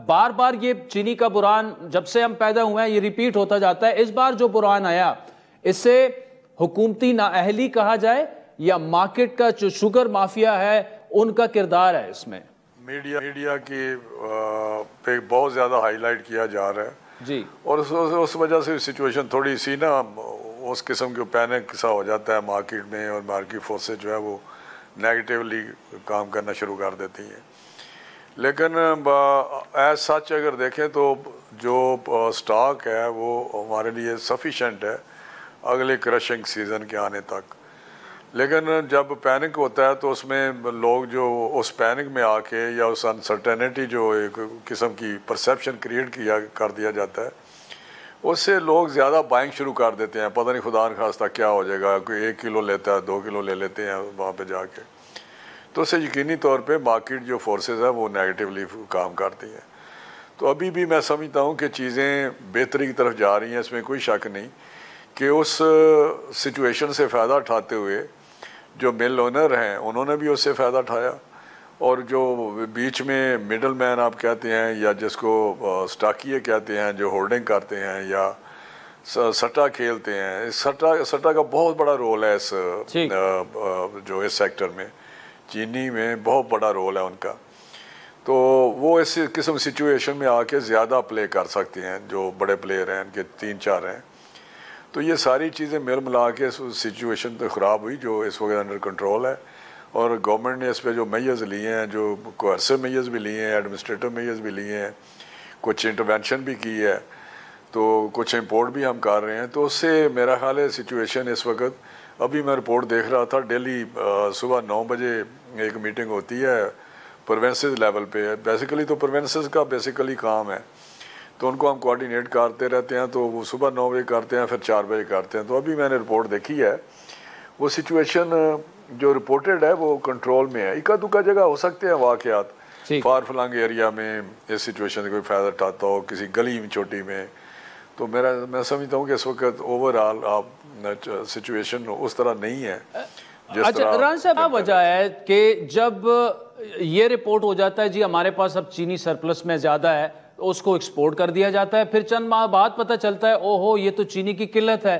बार बार ये चीनी का बुरान जब से हम पैदा हुए हैं ये रिपीट होता जाता है। इस बार जो बुरान आया, इससे हुकूमती नाअहली कहा जाए या मार्केट का जो शुगर माफिया है उनका किरदार है इसमें? मीडिया की पे बहुत ज़्यादा हाईलाइट किया जा रहा है जी, और उस वजह से सिचुएशन थोड़ी सी ना उस किस्म की पैनिक सा हो जाता है मार्केट में, और मार्केट फोर्सेज जो है वो नेगेटिवली काम करना शुरू कर देती हैं। लेकिन एज सच अगर देखें तो जो स्टॉक है वो हमारे लिए सफिशेंट है अगले क्रशिंग सीज़न के आने तक। लेकिन जब पैनिक होता है तो उसमें लोग जो उस पैनिक में आके या उस अनसर्टेनिटी जो एक किस्म की परसेप्शन क्रिएट कर दिया जाता है, उससे लोग ज़्यादा बाइंग शुरू कर देते हैं। पता नहीं खुदा न खास्ता क्या हो जाएगा, कोई 1 किलो लेता है 2 किलो ले लेते हैं वहाँ पे जाके, तो उससे यकीनी तौर पे मार्केट जो फोर्सेस है वो नेगेटिवली काम करती हैं। तो अभी भी मैं समझता हूँ कि चीज़ें बेहतरी की तरफ जा रही हैं, इसमें कोई शक नहीं कि उस सिचुएशन से फ़ायदा उठाते हुए जो मिल ओनर हैं उन्होंने भी उससे फ़ायदा उठाया, और जो बीच में मिडल मैन आप कहते हैं या जिसको स्टॉकिए कहते हैं, जो होल्डिंग करते हैं या सट्टा खेलते हैं, सट्टा का बहुत बड़ा रोल है इस जो इस सेक्टर में, चीनी में बहुत बड़ा रोल है उनका। तो वो इस किस्म सिचुएशन में आके ज़्यादा प्ले कर सकते हैं जो बड़े प्लेयर हैं, इनके 3-4 हैं। तो ये सारी चीज़ें मिल मिला के सिचुएशन तो ख़राब हुई जो इस वक्त अंडर कंट्रोल है, और गवर्नमेंट ने इस पर जो मेजर्स लिए हैं, जो कोर्सिव मेजर्स भी लिए हैं, एडमिनिस्ट्रेटिव मेजर्स भी लिए हैं, कुछ इंटरवेंशन भी की है, तो कुछ इंपोर्ट भी हम कर रहे हैं। तो उससे मेरा ख्याल है सिचुएशन इस वक्त, अभी मैं रिपोर्ट देख रहा था, डेली सुबह 9 बजे एक मीटिंग होती है प्रोविंसेस लेवल पे है। बेसिकली तो प्रोविंसेस का बेसिकली काम है, तो उनको हम कोऑर्डिनेट करते रहते हैं, तो वो सुबह 9 बजे करते हैं, फिर 4 बजे करते हैं। तो अभी मैंने रिपोर्ट देखी है, वो सिचुएशन जो रिपोर्टेड है वो कंट्रोल में है। इक्का दुक्का जगह हो सकते हैं वाकयात, फार फलंग एरिया में इस सिचुएशन से कोई फ़ायदा उठाता हो, किसी गली में छोटी में, तो मैं समझता हूँ कि इस वक्त ओवरऑल आप सिचुएशन उस तरह नहीं है जिस अच्छा, राना साहब, क्या वजह है कि जब ये रिपोर्ट हो जाता है जी हमारे पास अब चीनी सरप्लस में ज़्यादा है, उसको एक्सपोर्ट कर दिया जाता है, फिर चंद माह बाद पता चलता है ओहो ये तो चीनी की किल्लत है,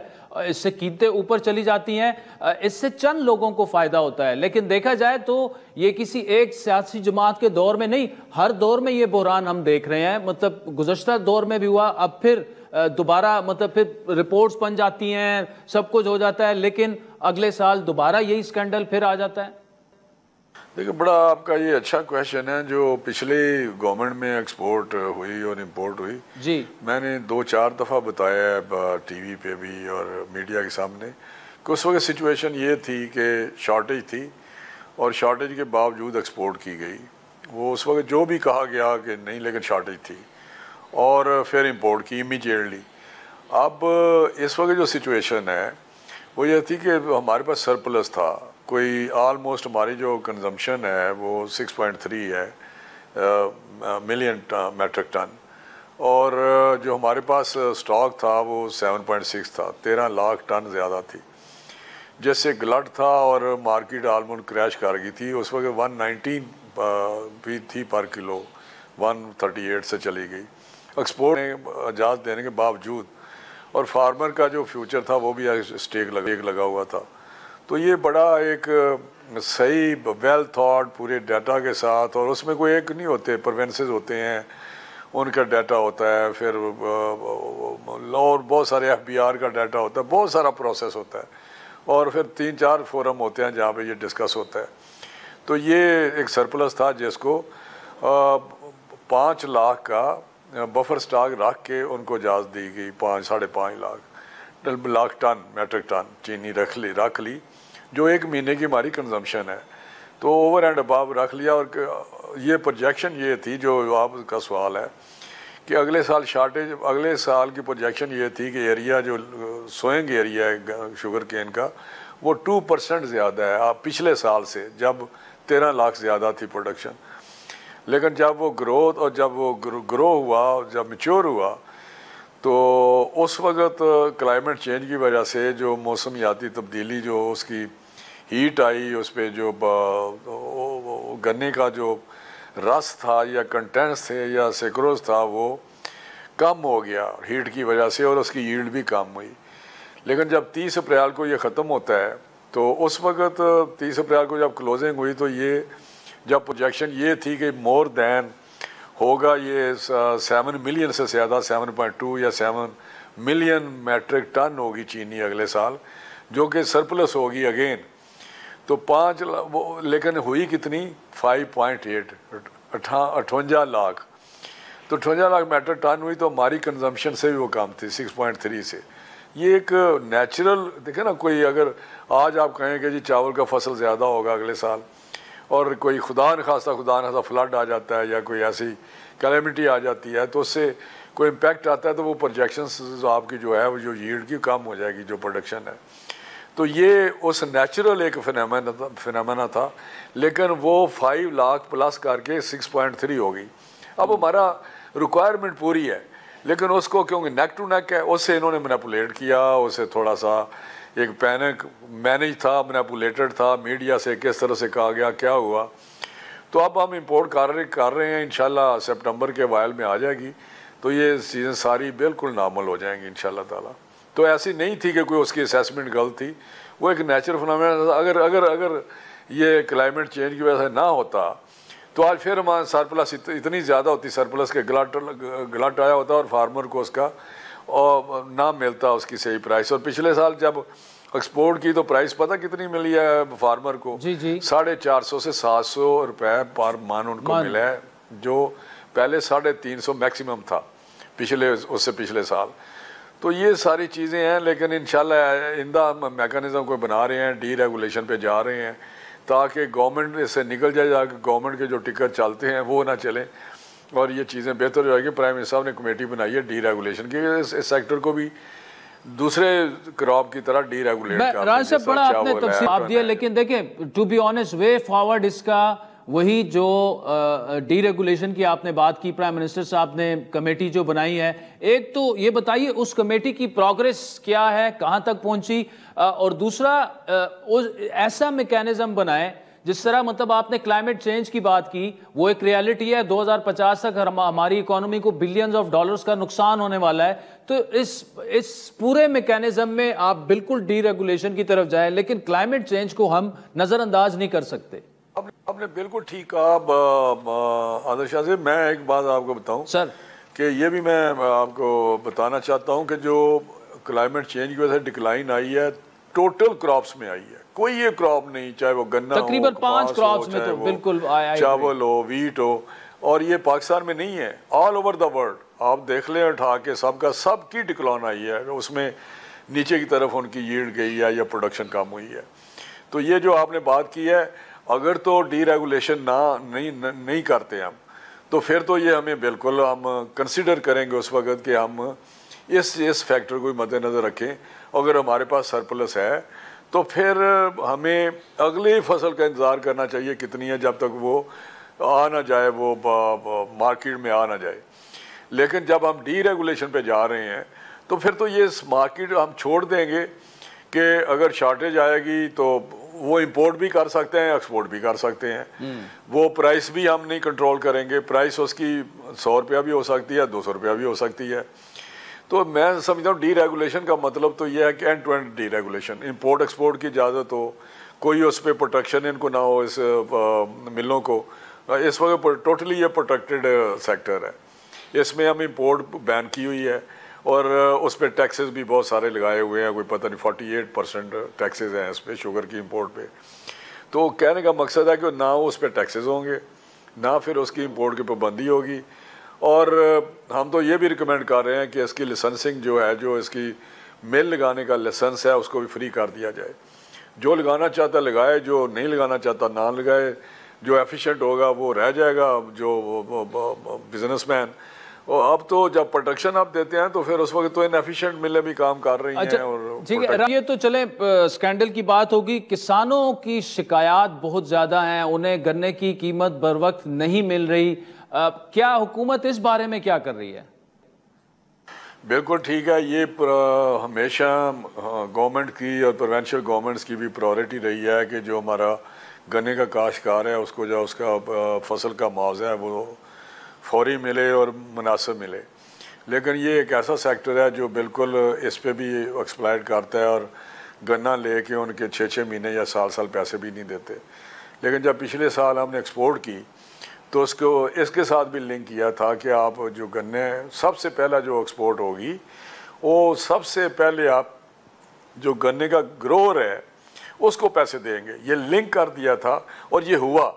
इससे कीमतें ऊपर चली जाती हैं, इससे चंद लोगों को फ़ायदा होता है। लेकिन देखा जाए तो ये किसी एक सियासी जमात के दौर में नहीं, हर दौर में ये बहरान हम देख रहे हैं। मतलब गुज़श्ता दौर में भी हुआ, अब फिर दोबारा मतलब फिर रिपोर्ट्स बन जाती हैं, सब कुछ हो जाता है, लेकिन अगले साल दोबारा यही स्कैंडल फिर आ जाता है। देखिए, बड़ा आपका ये अच्छा क्वेश्चन है। जो पिछले गवर्नमेंट में एक्सपोर्ट हुई और इंपोर्ट हुई जी, मैंने 2-4 दफ़ा बताया है टीवी पे भी और मीडिया के सामने कि उस वक्त सिचुएशन ये थी कि शॉर्टेज थी, और शॉर्टेज के बावजूद एक्सपोर्ट की गई। वो उस वक्त जो भी कहा गया कि नहीं, लेकिन शॉर्टेज थी, और फिर इंपोर्ट की इमीडिएटली। अब इस वक्त जो सिचुएशन है वो ये थी कि हमारे पास सरप्लस था, कोई ऑलमोस्ट हमारी जो कंजम्पशन है वो 6.3 है मिलियन मेट्रिक टन, और जो हमारे पास स्टॉक था वो 7.6 था, 13 लाख टन ज़्यादा थी, जैसे गलट था, और मार्केट आलमोस्ट क्रैश कर गई थी। उस वक्त 119 भी थी पर किलो, 138 से चली गई एक्सपोर्ट में इजाज़त देने के बावजूद, और फार्मर का जो फ्यूचर था वो भी स्टेक लगा हुआ था। तो ये बड़ा एक सही वेल थॉट पूरे डाटा के साथ, और उसमें कोई एक नहीं होते, प्रोविंसेस होते हैं उनका डाटा होता है, फिर और बहुत सारे FBR का डाटा होता है, बहुत सारा प्रोसेस होता है, और फिर 3-4 फोरम होते हैं जहाँ पे ये डिस्कस होता है। तो ये एक सरप्लस था जिसको 5 लाख का बफर स्टॉक रख के उनको इजाज़त दी गई, 5-5.5 लाख टन मेट्रिक टन चीनी रख ली जो 1 महीने की हमारी कंजम्पशन है। तो ओवर एंड अबव रख लिया, और ये प्रोजेक्शन ये थी जो आपका सवाल है कि अगले साल शॉर्टेज, अगले साल की प्रोजेक्शन ये थी कि एरिया जो सोइंग एरिया है शुगर केन का वो 2% ज़्यादा है आप पिछले साल से, जब 13 लाख ज़्यादा थी प्रोडक्शन। लेकिन जब वो ग्रोथ और जब वो ग्रो हुआ, जब मैच्योर हुआ, तो उस वक्त क्लाइमेट चेंज की वजह से जो मौसमियाती तब्दीली, जो उसकी हीट आई, उस पर जो गन्ने का जो रस था या कंटेंट्स थे या सेक्रोज था, वो कम हो गया हीट की वजह से और उसकी यील्ड भी कम हुई। लेकिन जब 30 अप्रैल को ये ख़त्म होता है, तो उस वक्त 30 अप्रैल को जब क्लोजिंग हुई, तो ये जब प्रोजेक्शन ये थी कि मोर दैन होगा, ये 7 मिलियन से ज़्यादा 7.2 या 7 मिलियन मैट्रिक टन होगी चीनी अगले साल, जो कि सरप्लस होगी अगेन। तो 5 लेकिन हुई कितनी? 5.8, 58 लाख। तो 58 लाख मैट्रिक टन हुई, तो हमारी कंजम्पशन से भी वो कम थी 6.3 से। ये एक नेचुरल, देखे ना, कोई अगर आज आप कहें कि जी चावल का फसल ज़्यादा होगा अगले साल, और कोई खुदा न खास्ता फ्लड आ जाता है या कोई ऐसी कैलेमिटी आ जाती है, तो उससे कोई इम्पैक्ट आता है, तो वो प्रोजेक्शंस आपकी जो है वो जो यील्ड की कम हो जाएगी, जो प्रोडक्शन है। तो ये उस नेचुरल एक फिनोमेना था, लेकिन वो 5 लाख प्लस करके 6.3 हो गई। अब हमारा रिक्वायरमेंट पूरी है, लेकिन उसको क्योंकि नेक टू नेक है, उससे इन्होंने मैनिपुलेट किया, उसे थोड़ा सा एक पैनिक मैनेज था, मैनिपुलेटेड था, मीडिया से किस तरह से कहा गया, क्या हुआ। तो अब हम इंपोर्ट कर रहे हैं, इंशाल्लाह सितंबर के वायल में आ जाएगी, तो ये चीज़ें सारी बिल्कुल नॉर्मल हो जाएंगी इंशाल्लाह ताला। तो ऐसी नहीं थी कि कोई उसकी असेसमेंट गलत थी, वो एक नेचुरल फिनोमेना था। अगर ये क्लाइमेट चेंज की वजह से ना होता, तो आज फिर हमारा सरप्लस इतनी ज़्यादा होती, सरप्लस के गलट आया होता और फार्मर को उसका और ना मिलता उसकी सही प्राइस। और पिछले साल जब एक्सपोर्ट की तो प्राइस पता कितनी मिली है फार्मर को? जी 450 से 700 रुपये पर मन उनको मिला है, जो पहले 350 मैक्सिमम था उससे पिछले साल। तो ये सारी चीज़ें हैं, लेकिन इंशाल्लाह इंदा मैकेनिज़्म को बना रहे हैं, डी रेगुलेशन पे जा रहे हैं, ताकि गवर्नमेंट इससे निकल जाए, जाके गवर्नमेंट के जो टिकट चलते हैं वो ना चलें और ये चीज़ें बेहतर हो जाएगी। प्राइम मिनिस्टर साहब ने कमेटी बनाई है डी रेगुलेशन की, इस सेक्टर को भी दूसरे क्रॉप की तरह डी रेगुलेट कर। राज साहब, बड़ा आपने तफसील आप दिया, लेकिन देखें, to be honest, way forward इसका वही जो डी रेगुलेशन की आपने बात की, प्राइम मिनिस्टर साहब ने कमेटी जो बनाई है, एक तो ये बताइए उस कमेटी की प्रोग्रेस क्या है, कहां तक पहुंची, और दूसरा ऐसा मैकेनिज्म बनाए जिस तरह, मतलब आपने क्लाइमेट चेंज की बात की, वो एक रियलिटी है, 2050 तक हमारी इकोनॉमी को बिलियंस ऑफ डॉलर्स का नुकसान होने वाला है। तो इस पूरे मैकेनिज्म में आप बिल्कुल डी रेगुलेशन की तरफ जाए, लेकिन क्लाइमेट चेंज को हम नजरअंदाज नहीं कर सकते। आपने बिल्कुल ठीक कहा आदर्श शाह से। मैं एक बात आपको बताऊं सर, कि ये भी मैं आपको बताना चाहता हूं कि जो क्लाइमेट चेंज की वजह से डिक्लाइन आई है, टोटल क्रॉप्स में आई है, कोई ये क्रॉप नहीं, चाहे वो गन्ना तकरीबन 5 क्रॉप्स में तो बिल्कुल चावल हो, वीट हो, और ये पाकिस्तान में नहीं है, ऑल ओवर द वर्ल्ड आप देख लें उठा के, सबकी डिक्लाइन आई है, उसमें नीचे की तरफ उनकी यील्ड गई है या प्रोडक्शन कम हुई है। तो ये जो आपने बात की है, अगर तो डी रेगुलेशन नहीं करते हम, तो फिर तो ये हमें बिल्कुल हम कंसिडर करेंगे उस वक्त कि हम इस फैक्टर को मद्देनज़र रखें। अगर हमारे पास सरप्लस है तो फिर हमें अगली फसल का इंतज़ार करना चाहिए कितनी है, जब तक वो आ ना जाए, वो मार्केट में आ ना जाए। लेकिन जब हम डी रेगुलेशन पे जा रहे हैं, तो फिर तो ये मार्केट हम छोड़ देंगे कि अगर शॉर्टेज आएगी तो वो इंपोर्ट भी कर सकते हैं, एक्सपोर्ट भी कर सकते हैं। वो प्राइस भी हम नहीं कंट्रोल करेंगे, प्राइस उसकी 100 रुपया भी हो सकती है, 200 रुपया भी हो सकती है। तो मैं समझता हूँ डी रेगुलेशन का मतलब तो ये है कि end to end deregulation, import export की इजाज़त हो, कोई उस पर प्रोटेक्शन इनको ना हो, इस मिलों को। इस वक्त टोटली ये प्रोटेक्टेड सेक्टर है, इसमें हम इंपोर्ट बैन की हुई है और उस पर टैक्सेस भी बहुत सारे लगाए हुए हैं, कोई पता नहीं 48% टैक्सेस हैं इस पर, शुगर की इंपोर्ट पे। तो कहने का मकसद है कि ना उस पर टैक्सेस होंगे, ना फिर उसकी इंपोर्ट की पाबंदी होगी। और हम तो ये भी रिकमेंड कर रहे हैं कि इसकी लाइसेंसिंग जो है, जो इसकी मिल लगाने का लाइसेंस है, उसको भी फ्री कर दिया जाए। जो लगाना चाहता लगाए, जो नहीं लगाना चाहता ना लगाए। जो एफिशिएंट होगा वो रह जाएगा, जो बिजनेसमैन और अब तो जब प्रोटेक्शन आप देते हैं तो फिर उस वक्त तो इनएफिशिएंट मिलें भी काम कर रही हैं। और ठीक है, ये तो चले स्कैंडल की बात होगी। किसानों की शिकायत बहुत ज्यादा हैं, उन्हें गन्ने की कीमत बर वक्त नहीं मिल रही। क्या हुकूमत इस बारे में क्या कर रही है? बिल्कुल ठीक है, ये हमेशा गवर्नमेंट की और प्रोविंशियल गवर्नमेंट्स की भी प्रायोरिटी रही है कि जो हमारा गन्ने का काश्तकार है उसको जो उसका फसल का मुआवजा है वो फौरी मिले और मुनासिब मिले। लेकिन ये एक ऐसा सेक्टर है जो बिल्कुल इस पे भी एक्सप्लॉइट करता है और गन्ना लेके उनके 6-6 महीने या साल पैसे भी नहीं देते। लेकिन जब पिछले साल हमने एक्सपोर्ट की तो उसको इसके साथ भी लिंक किया था कि आप जो गन्ने सबसे पहला जो एक्सपोर्ट होगी वो सबसे पहले आप जो गन्ने का ग्रोअर है उसको पैसे देंगे, ये लिंक कर दिया था और ये हुआ।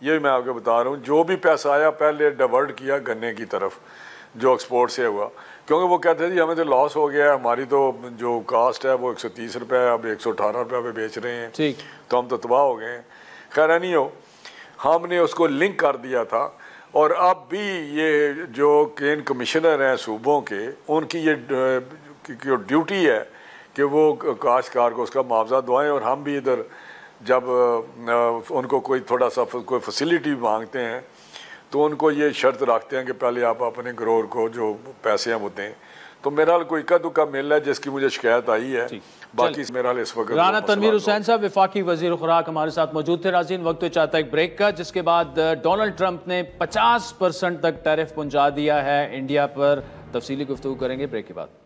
ये मैं आपको बता रहा हूँ, जो भी पैसा आया पहले डाइवर्ट किया गन्ने की तरफ जो एक्सपोर्ट से हुआ, क्योंकि वो कहते थे जी हमें तो लॉस हो गया है, हमारी तो जो कास्ट है वो 130 रुपये अब 118 रुपये पे बेच रहे हैं, ठीक तो हम तो तबाह हो गए हैं। खैर नहीं हो, हमने उसको लिंक कर दिया था और अब भी ये जो केन कमिश्नर हैं सूबों के, उनकी ये ड्यूटी है कि वो काश्तकार को उसका मुआवजा दुआएं। और हम भी इधर जब उनको कोई थोड़ा सा कोई फैसिलिटी मांगते हैं तो उनको ये शर्त रखते हैं कि पहले आप अपने ग्रोअर को जो पैसे हैं वो दें। तो मेरा कोई इक्का दुक्का मिल है जिसकी मुझे शिकायत आई है, बाकी मेरा इस वक्त राना तनवीर हुसैन साहब वफाकी वजीर खुराक हमारे साथ मौजूद थे। नाज़रीन, वक्त तो चाहता है एक ब्रेक का, जिसके बाद डोनाल्ड ट्रंप ने 50% तक टैरिफ पहुंचा दिया है इंडिया पर। तफसीली गुफ्तगू करेंगे ब्रेक के बाद।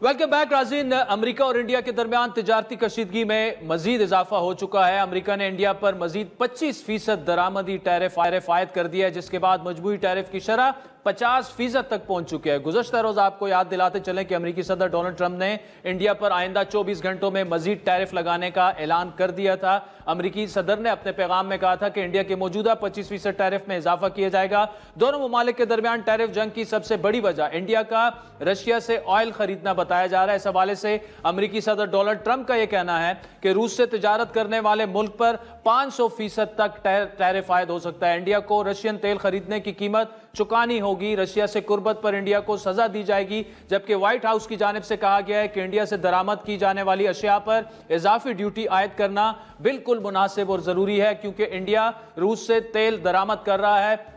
वेलकम बैक नाज़रीन। अमेरिका और इंडिया के दरमियान तिजारती कशीदगी में मजीद इजाफा हो चुका है। अमेरिका ने इंडिया पर मजीद 25% दरामदी टैरिफ आयद कर दिया है, जिसके बाद मजमूई टैरिफ की शरह 50% तक पहुंच चुके हैं। गुज़श्ता रोज आपको याद दिलाते चलें कि अमेरिकी सदर डोनाल्ड ट्रंप ने इंडिया पर आइंदा 24 घंटों में मजीद टैरिफ लगाने का ऐलान कर दिया था। अमेरिकी सदर ने अपने पैगाम में कहा था कि इंडिया के मौजूदा 25% टैरिफ में इजाफा किया जाएगा। दोनों ममालिक के दरमियान टैरिफ जंग की सबसे बड़ी वजह इंडिया का रशिया से ऑयल खरीदना बताया जा रहा है। इस हवाले से अमेरिकी सदर डोनाल्ड ट्रंप का यह कहना है कि रूस से तिजारत करने वाले मुल्क पर 500% तक टैरिफ आयद हो सकता है। इंडिया को रशियन तेल खरीदने की कीमत चुकानी होगी। रशिया से कुर्बत पर इंडिया को सजा दी जाएगी, जबकि व्हाइट हाउस की जानिब से कहा गया है कि इंडिया से दरामद की जाने वाली अशिया पर इजाफी ड्यूटी आयद करना बिल्कुल मुनासिब और जरूरी है, क्योंकि इंडिया रूस से तेल दरामद कर रहा है।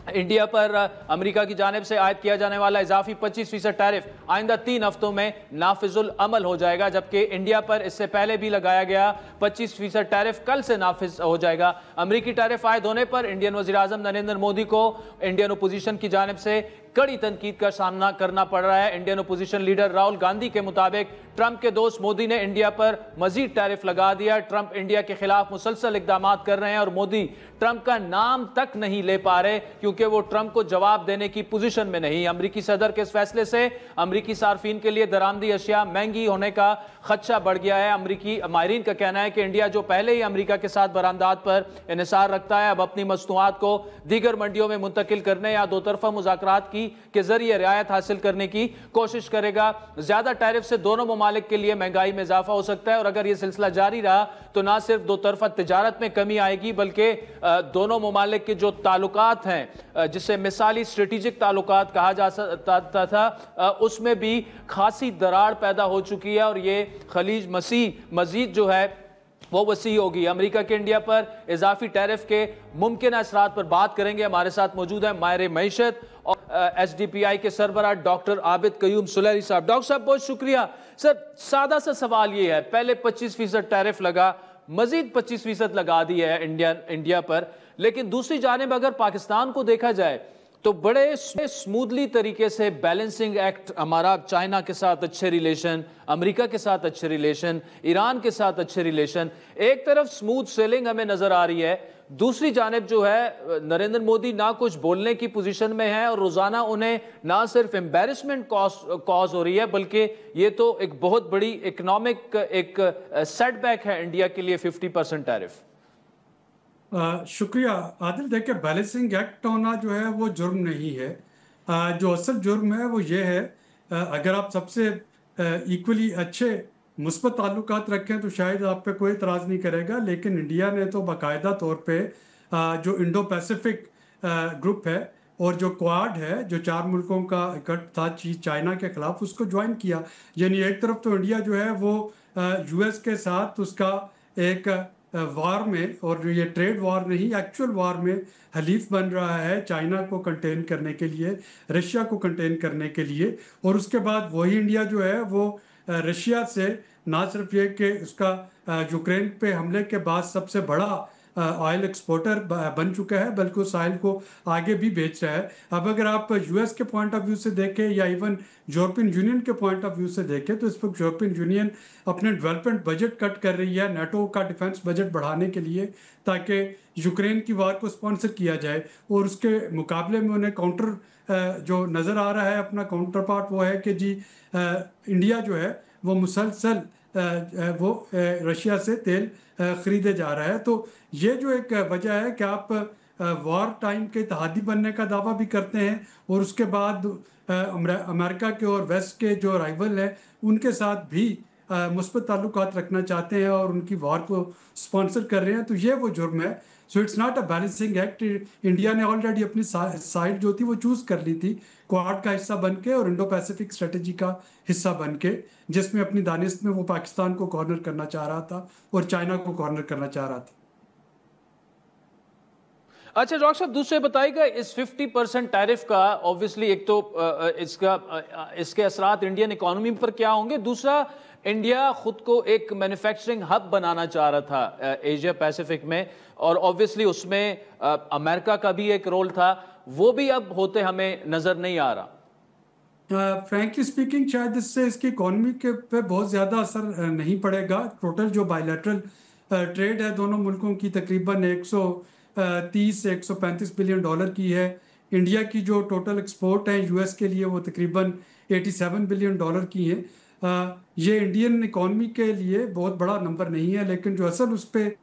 इंडिया पर अमेरिका की जानिब से आयद किया जाने वाला इजाफी 25% टैरिफ आइंदा 3 हफ्तों में नाफिजुल अमल हो जाएगा, जबकि इंडिया पर इससे पहले भी लगाया गया 25% टैरिफ कल से नाफिज हो जाएगा। अमेरिकी टैरिफ आयद होने पर इंडियन वज़ीर आज़म नरेंद्र मोदी को इंडियन अपोजिशन की जानिब से कड़ी तनकीद का सामना करना पड़ रहा है। Indian opposition leader Rahul Gandhi के मुताबिक ट्रंप के दोस्त मोदी ने इंडिया पर मजीद टैरिफ लगा दिया। ट्रंप इंडिया के खिलाफ मुसलसल इकदाम कर रहे हैं और मोदी ट्रंप का नाम तक नहीं ले पा रहे, क्योंकि वो ट्रंप को जवाब देने की पोजीशन में नहीं। अमेरिकी सदर के इस फैसले से अमेरिकी सार्फिन के लिए दरामदी अशिया महंगी होने का खदशा बढ़ गया है। अमेरिकी माहिरीन का कहना है कि इंडिया जो पहले ही अमेरिका के साथ बरामदात पर इन्हिसार रखता है, अब अपनी मसनूआत को दीगर मंडियों में मुंतकिल करने या दो तरफा मुज़ाकरात के जरिए रियायत हासिल करने की कोशिश करेगा। ज्यादा टैरिफ से दोनों ममालिक के लिए महंगाई में इजाफा हो सकता है और अगर यह सिलसिला जारी रहा तो न सिर्फ दो तरफा तिजारत में कमी आएगी, बल्कि दोनों ममालिक के जो ताल्लुकात हैं, जिसे मिसाली स्ट्रेटेजिक ताल्लुकात कहा जा सकता था, उसमें भी खासी दरार पैदा हो चुकी है और ये खलीज मजीद जो है वो वसी होगी। अमेरिका के इंडिया पर इजाफी टैरिफ के मुमकिन असरात पर बात करेंगे। हमारे साथ मौजूद है माहिर मईशत और SDPI के सरबराह डॉक्टर आबिद कयूम सुलैरी साहब। डॉक्टर साहब बहुत शुक्रिया। सर, सादा सा सवाल ये है, पहले 25% टैरिफ लगा, मजीद 25% लगा दी है इंडिया पर, लेकिन दूसरी जानिब अगर पाकिस्तान को देखा जाए तो बड़े स्मूथली तरीके से बैलेंसिंग एक्ट, हमारा चाइना के साथ अच्छे रिलेशन, अमेरिका के साथ अच्छे रिलेशन, ईरान के साथ अच्छे रिलेशन, एक तरफ स्मूथ सेलिंग हमें नजर आ रही है, दूसरी जानिब जो है नरेंद्र मोदी ना कुछ बोलने की पोजीशन में है और रोजाना उन्हें ना सिर्फ एम्बेरसमेंट कॉज हो रही है, बल्कि ये तो एक बहुत बड़ी इकोनॉमिक एक सेटबैक है इंडिया के लिए 50% टैरिफ। शुक्रिया आदिल। देखिए, बैलेंसिंग एक्ट होना जो है वो जुर्म नहीं है। जो असल जुर्म है वो ये है, अगर आप सबसे इक्वली अच्छे मुस्बत ताल्लुकात रखें तो शायद आप पे कोई एतराज़ नहीं करेगा, लेकिन इंडिया ने तो बाकायदा तौर पे जो इंडो पैसिफिक ग्रुप है और जो क्वाड है, जो 4 मुल्कों का इकट्ठ था चाइना के खिलाफ, उसको ज्वाइन किया। यानी एक तरफ तो इंडिया जो है वो यूएस के साथ उसका एक वार में, और ये ट्रेड वार नहीं एक्चुअल वार में हलीफ बन रहा है जो को कंटेन करने के लिए, रशिया को कंटेन करने के लिए। और उसके बाद वही इंडिया जो है वो रशिया से ना सिर्फ ये कि उसका यूक्रेन पे हमले के बाद सबसे बड़ा ऑयल एक्सपोर्टर बन चुका है, बल्कि उस ऑयल को आगे भी बेच रहा है। अब अगर आप यूएस के पॉइंट ऑफ व्यू से देखें या इवन यूरोपियन यूनियन के पॉइंट ऑफ व्यू से देखें, तो इस वक्त यूरोपियन यूनियन अपने डेवलपमेंट बजट कट कर रही है नाटो का डिफेंस बजट बढ़ाने के लिए, ताकि यूक्रेन की वार को स्पॉन्सर किया जाए। और उसके मुकाबले में उन्हें काउंटर जो नज़र आ रहा है, अपना काउंटर पार्ट वो है कि जी इंडिया जो है वो मुसलसल वो रशिया से तेल ख़रीदे जा रहा है। तो ये जो एक वजह है कि आप वॉर टाइम के इत्तेहादी बनने का दावा भी करते हैं, और उसके बाद अमेरिका के और वेस्ट के जो राइवल हैं उनके साथ भी मुस्बत ताल्लुकात रखना चाहते हैं और उनकी वॉर को स्पॉन्सर कर रहे हैं। तो ये वो जुर्म है। So it's not a balancing act. India ने ऑलरेडी अपनी साइड जो थी वो चूज़ कर ली थी, क्वाड का हिस्सा बन के और इंडो पैसिफिक स्ट्रेटजी का हिस्सा बन के, जिसमें अपनी दानिश में वो पाकिस्तान को कॉर्नर करना चाह रहा था और चाइना को कॉर्नर करना चाह रहा था। अच्छा डॉक्टर साहब, दूसरे बताइएगा, इस 50% टैरिफ का ऑब्वियसली एक तो इसके असरात इंडियन इकोनॉमी पर क्या होंगे, दूसरा इंडिया खुद को एक मैन्युफैक्चरिंग हब बनाना चाह रहा था एशिया पैसिफिक में, और ऑब्वियसली उसमें अमेरिका का भी एक रोल था, वो भी अब होते हमें नजर नहीं आ रहा। फ्रैंकली स्पीकिंग शायद इससे इसकी इकोनॉमी के पे बहुत ज़्यादा असर नहीं पड़ेगा। टोटल जो बायलैटरल ट्रेड है दोनों मुल्कों की तकरीबन 130 से 135 बिलियन डॉलर की है। इंडिया की जो टोटल एक्सपोर्ट है यूएस के लिए वो तकरीबन 87 बिलियन डॉलर की है। ये इंडियन इकोनॉमी के लिए बहुत बड़ा नंबर नहीं है, लेकिन जो असल उस पर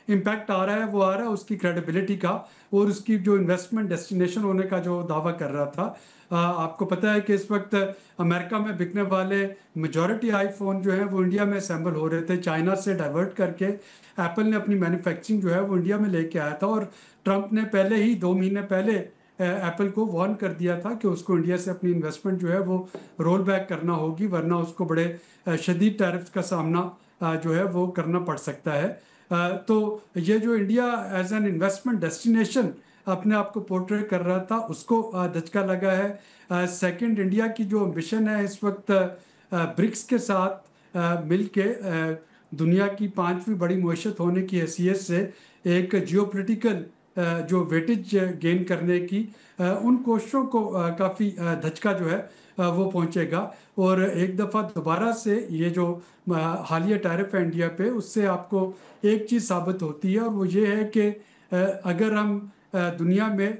इम्पैक्ट आ रहा है वो आ रहा है उसकी क्रेडिबिलिटी का और उसकी जो इन्वेस्टमेंट डेस्टिनेशन होने का जो दावा कर रहा था। आपको पता है कि इस वक्त अमेरिका में बिकने वाले मेजॉरिटी आईफोन जो है वो इंडिया में असेंबल हो रहे थे, चाइना से डाइवर्ट करके एप्पल ने अपनी मैन्युफैक्चरिंग जो है वो इंडिया में लेके आया था। और ट्रंप ने पहले ही 2 महीने पहले एप्पल को वार्न कर दिया था कि उसको इंडिया से अपनी इन्वेस्टमेंट जो है वो रोल बैक करना होगी, वरना उसको बड़े शदीद टैरिफ का सामना जो है वो करना पड़ सकता है। तो ये जो India as an investment destination अपने आप को पोर्ट्रेट कर रहा था, उसको धचका लगा है। सेकंड, इंडिया की जो एम्बिशन है इस वक्त ब्रिक्स के साथ मिलके दुनिया की 5वीं बड़ी मईशत होने की हैसियत से एक जियोपॉलिटिकल जो वेटेज गेन करने की उन कोशिशों को काफ़ी धचका जो है वो पहुंचेगा। और एक दफ़ा दोबारा से ये जो हालिया टैरिफ है इंडिया पे, उससे आपको एक चीज़ साबित होती है, और वो ये है कि अगर हम दुनिया में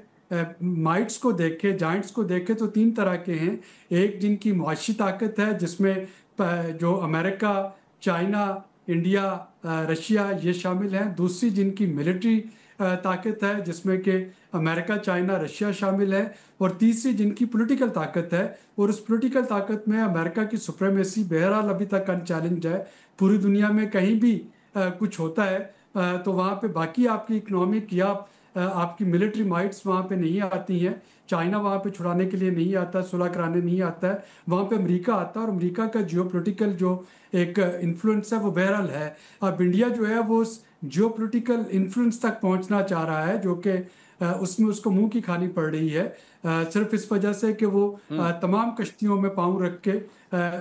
माइट्स को देखें, जाइंट्स को देखें, तो 3 तरह के हैं। एक जिनकी मुआशी ताकत है जिसमें जो अमेरिका, चाइना, इंडिया, रशिया ये शामिल हैं। दूसरी जिनकी मिलिट्री ताकत है जिसमें कि अमेरिका, चाइना, रशिया शामिल है। और तीसरी जिनकी पॉलिटिकल ताकत है, और उस पॉलिटिकल ताकत में अमेरिका की सुप्रीमेसी बहरहाल अभी तक अनचैलेंज्ड है। पूरी दुनिया में कहीं भी कुछ होता है तो वहाँ पे बाकी आपकी इकोनॉमिक या आपकी मिलिट्री माइट्स वहाँ पे नहीं आती हैं। चाइना वहाँ पे छुड़ाने के लिए नहीं आता, सुलह कराने नहीं आता है, वहाँ पे अमेरिका आता है। और अमेरिका का जियोपॉलिटिकल जो एक इन्फ्लुएंस है वो बहरहाल है। अब इंडिया जो है वो उस जियोपॉलिटिकल इन्फ्लुएंस तक पहुँचना चाह रहा है, जो कि उसमें उसको मुंह की खानी पड़ रही है, सिर्फ इस वजह से कि वो तमाम कश्तियों में पाँव रख के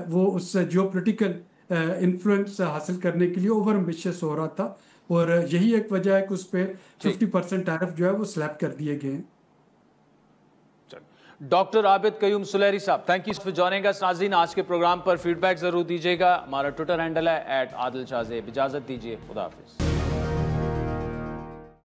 वो उस जियोपॉलिटिकल इन्फ्लुएंस हासिल करने के लिए ओवर एम्बिशियस हो रहा था। और यही एक वजह है कि उस पर 50% टैरिफ जो है वो स्लैब कर दिए गए हैं। डॉक्टर आबिद कयूम सुलेरी साहब, थैंक यू फॉर जॉइनिंग अस। नाज़रीन, आज के प्रोग्राम पर फीडबैक जरूर दीजिएगा। हमारा ट्विटर हैंडल है @आदिल शाहज़ेब। इजाजत दीजिए, खुदा हाफिज।